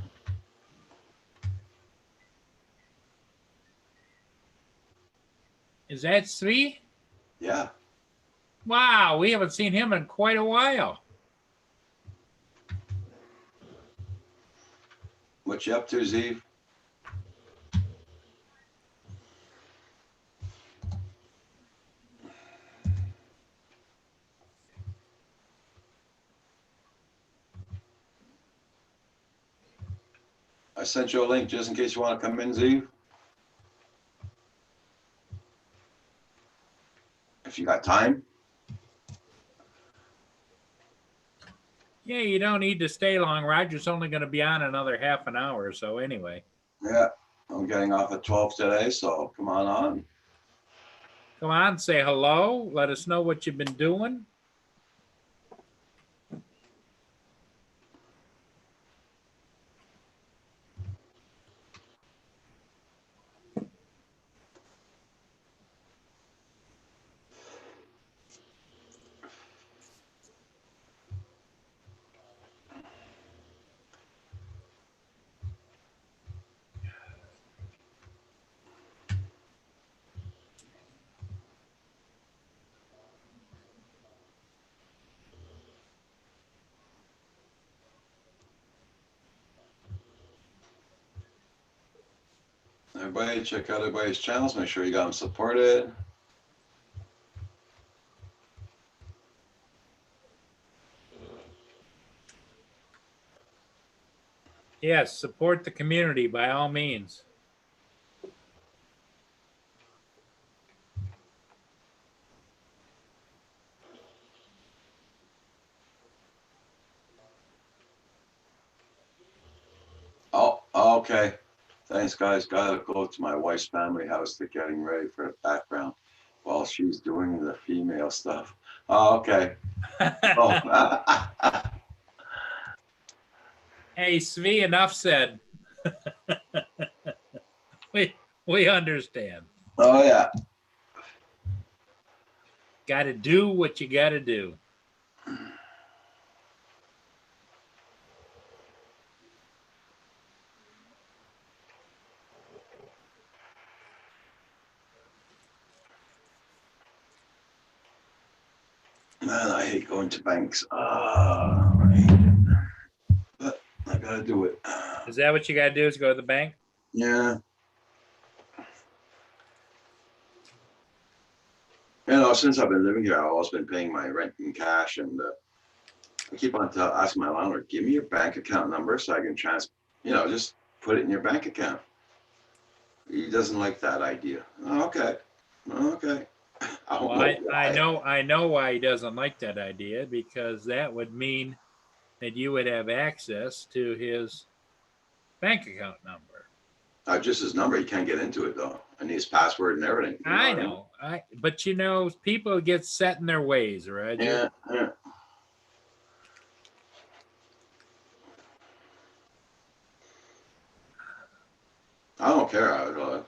Is that Sri? Yeah. Wow, we haven't seen him in quite a while. What you up to, Zeev? I sent you a link just in case you want to come in, Zeev. If you got time. Yeah, you don't need to stay long. Roger's only going to be on another half an hour or so anyway. Yeah, I'm getting off at 12 today, so come on. Come on, say hello. Let us know what you've been doing. Everybody, check out everybody's channels. Make sure you got them supported. Yes, support the community by all means. Oh, okay. Thanks, guys. Gotta go to my wife's family house. They're getting ready for the background while she's doing the female stuff. Oh, okay. Oh. Hey, Svi, enough said. we understand. Oh, yeah. Got to do what you got to do. Man, I hate going to banks. I hate it. But I gotta do it. Is that what you got to do? Is go to the bank? Yeah. You know, since I've been living here, I've always been paying my rent in cash, and I keep on asking my landlord, give me your bank account number so I can just put it in your bank account. He doesn't like that idea. Oh, okay. Okay. I don't Well, know I why. I know why he doesn't like that idea, because that would mean that you would have access to his bank account number. Just his number. He can't get into it though. I need his password and everything. You I what mean? know. But people get set in their ways, Roger. Yeah, yeah. I don't care.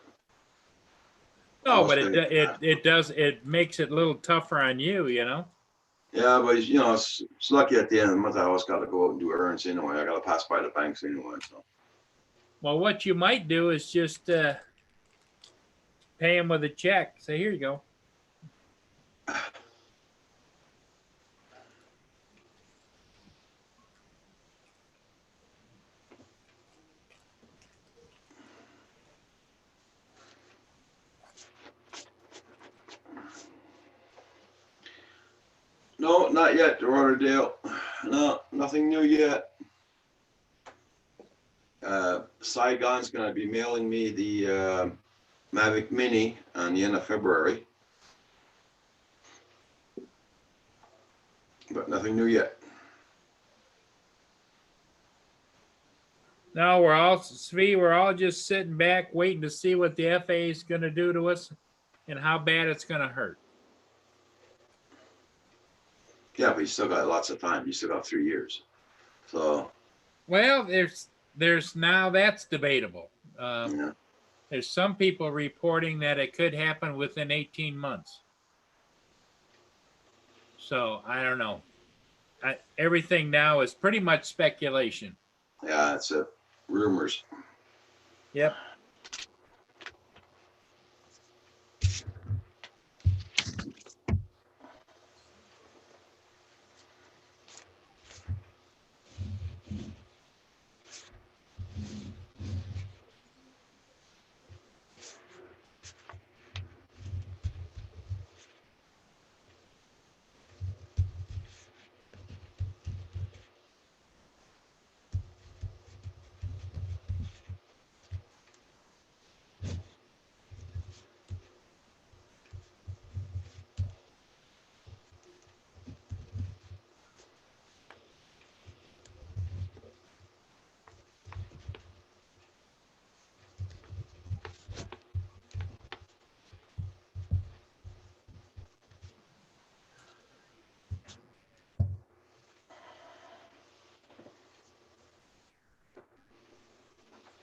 No, but it makes it a little tougher on you, Yeah, but it's lucky at the end of the month. I always got to go out and do errands anyway. I got to pass by the banks anyway. So Well, what you might do is just pay him with a check. Say, here you go. no, not yet, Rotterdale. No, nothing new yet. Saigon's going to be mailing me the Mavic Mini on the end of February, but nothing new yet. No, we're all just sitting back waiting to see what the FAA is going to do to us and how bad it's going to hurt. Yeah, but you still got lots of time. You still got 3 years. So Well, there's now that's debatable. yeah. There's some people reporting that it could happen within 18 months. So I don't know. Everything now is pretty much speculation. Yeah, it's rumors. Yep.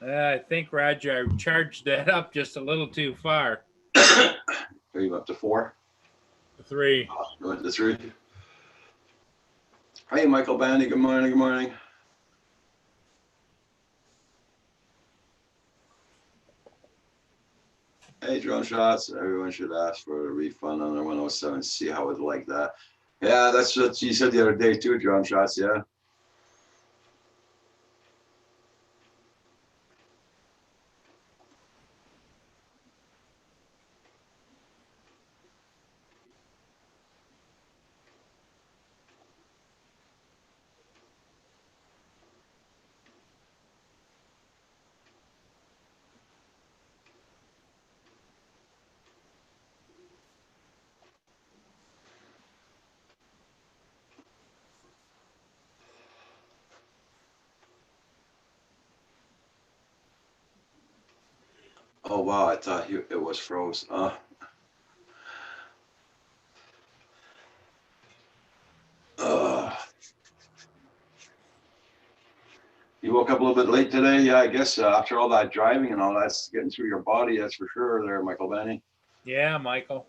I think, Roger, I charged that up just a little too far. Are you up to 4? 3. You went to 3. Hey, Michael Bandy. Good morning. Good morning. Hey, drone shots. Everyone should ask for a refund on their 107. See how it like that. Yeah, that's what you said the other day too, drone shots. Yeah. Oh wow, I thought it was froze. You woke up a little bit late today. Yeah, I guess after all that driving and all that's getting through your body, that's for sure. There, Michael Benny. Yeah, Michael.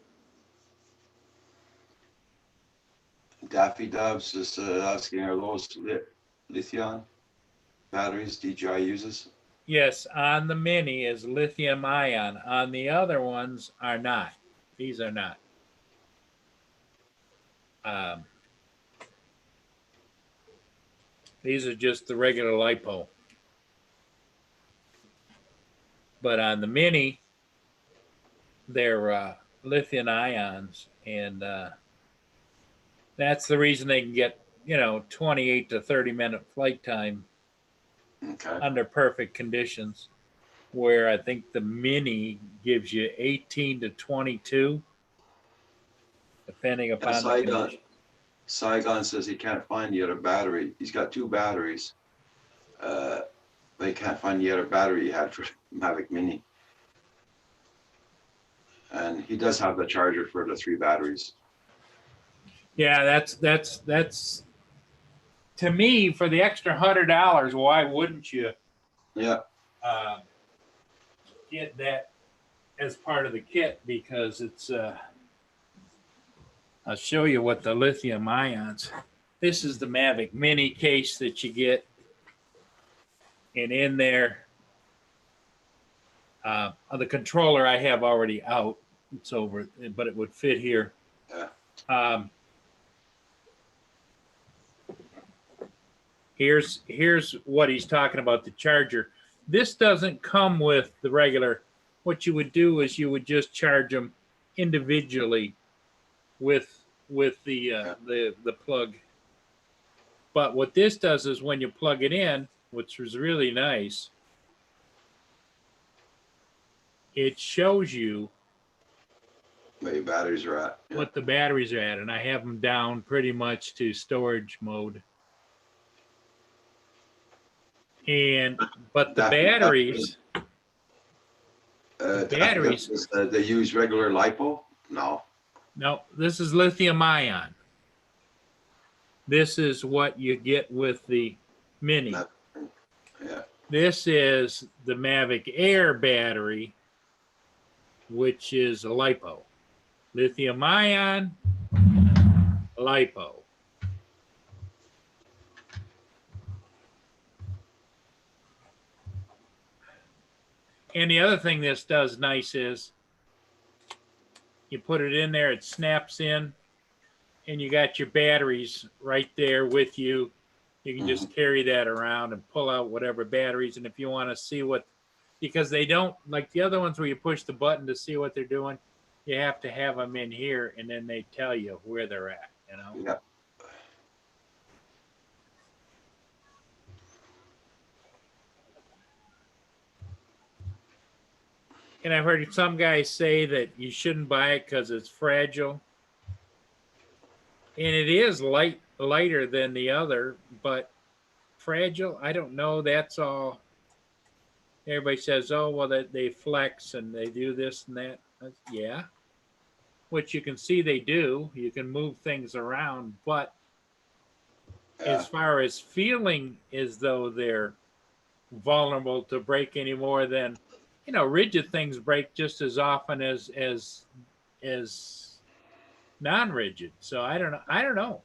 Daffy Dubs is asking, are those lithium batteries DJI uses? Yes, on the Mini is lithium ion. On the other ones are not. These are not. These are just the regular LiPo. But on the Mini, they're lithium ions, and that's the reason they can get 28 to 30-minute flight time Okay. under perfect conditions, where I think the Mini gives you 18 to 22, depending upon the Saigon, condition. Saigon says he can't find the other battery. He's got two batteries. But he can't find the other battery he had for Mavic Mini. And he does have the charger for the 3 batteries. Yeah, that's to me, for the extra $100. Why wouldn't you Yeah. get that as part of the kit? Because it's I'll show you what the lithium ions. This is the Mavic Mini case that you get, and in there, the controller I have already out. It's over, but it would fit here. Yeah. Here's what he's talking about, the charger. This doesn't come with the regular. What you would do is you would just charge them individually with the plug. But what this does is when you plug it in, which was really nice, it shows you Where your batteries are at. Yeah. what the batteries are at, and I have them down pretty much to storage mode. But the batteries, batteries. They use regular LiPo? No. no, this is lithium ion. This is what you get with the Mini. Yeah. This is the Mavic Air battery, which is a LiPo. Lithium ion, LiPo. And the other thing this does nice is you put it in there, it snaps in, and you got your batteries right there with you. You can just carry that around and pull out whatever batteries. And if you want to see what, because they don't, like the other ones where you push the button to see what they're doing, you have to have them in here and then they tell you where they're at, Yeah. And I've heard some guys say that you shouldn't buy it because it's fragile. And it is lighter than the other, but fragile, I don't know. That's all. Everybody says, oh, well, they flex and they do this and that. Yeah. Which you can see they do. You can move things around. But as far as feeling as though they're vulnerable to break any more than, rigid things break just as often as non-rigid. So I don't know.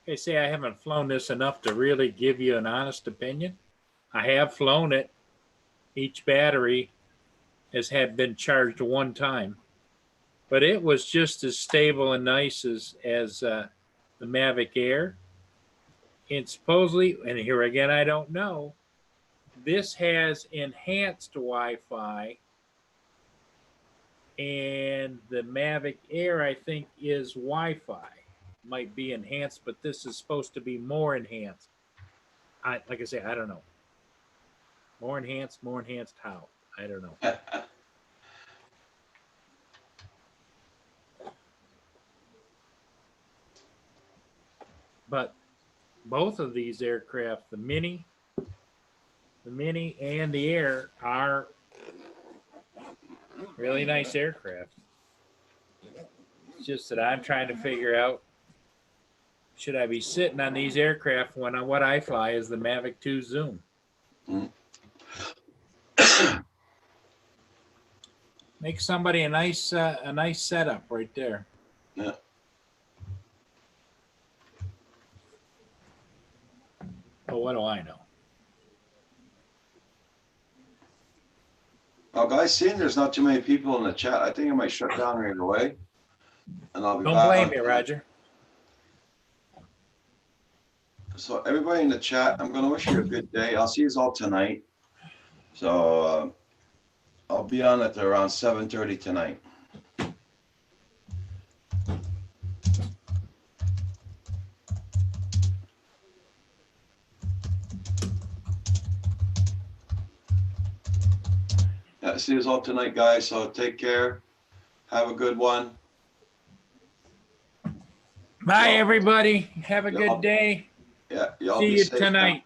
They say I haven't flown this enough to really give you an honest opinion. I have flown it. Each battery has been charged one time, but it was just as stable and nice as the Mavic Air. And supposedly, and here again, I don't know, this has enhanced Wi-Fi, and the Mavic Air, I think, is Wi-Fi. Might be enhanced, but this is supposed to be more enhanced. Like I say, I don't know. More enhanced how? I don't know. But both of these aircraft, the Mini and the Air, are really nice aircraft. It's just that I'm trying to figure out, should I be sitting on these aircraft when what I fly is the Mavic 2 Zoom? Make somebody a nice setup right there. Yeah. But what do I know? Well, guys, seeing there's not too many people in the chat, I think I might shut down right away. And I'll be Don't back. blame me, Roger. So everybody in the chat, I'm gonna wish you a good day. I'll see you all tonight. So I'll be on at around 7:30 tonight. Yeah, see you all tonight, guys. So take care. Have a good one. Bye, Well, everybody. Have a yeah, good day. Yeah, y'all See be you safe. tonight,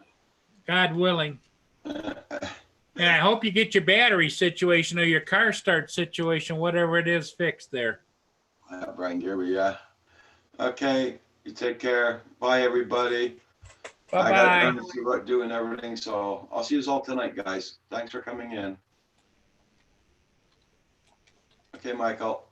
God willing. And I hope you get your battery situation or your car start situation, whatever it is, fixed there. Brian Gerber, yeah. Okay, you take care. Bye, everybody. I got Bye-bye. done to what doing everything, so I'll see you all tonight, guys. Thanks for coming in. Okay, Michael.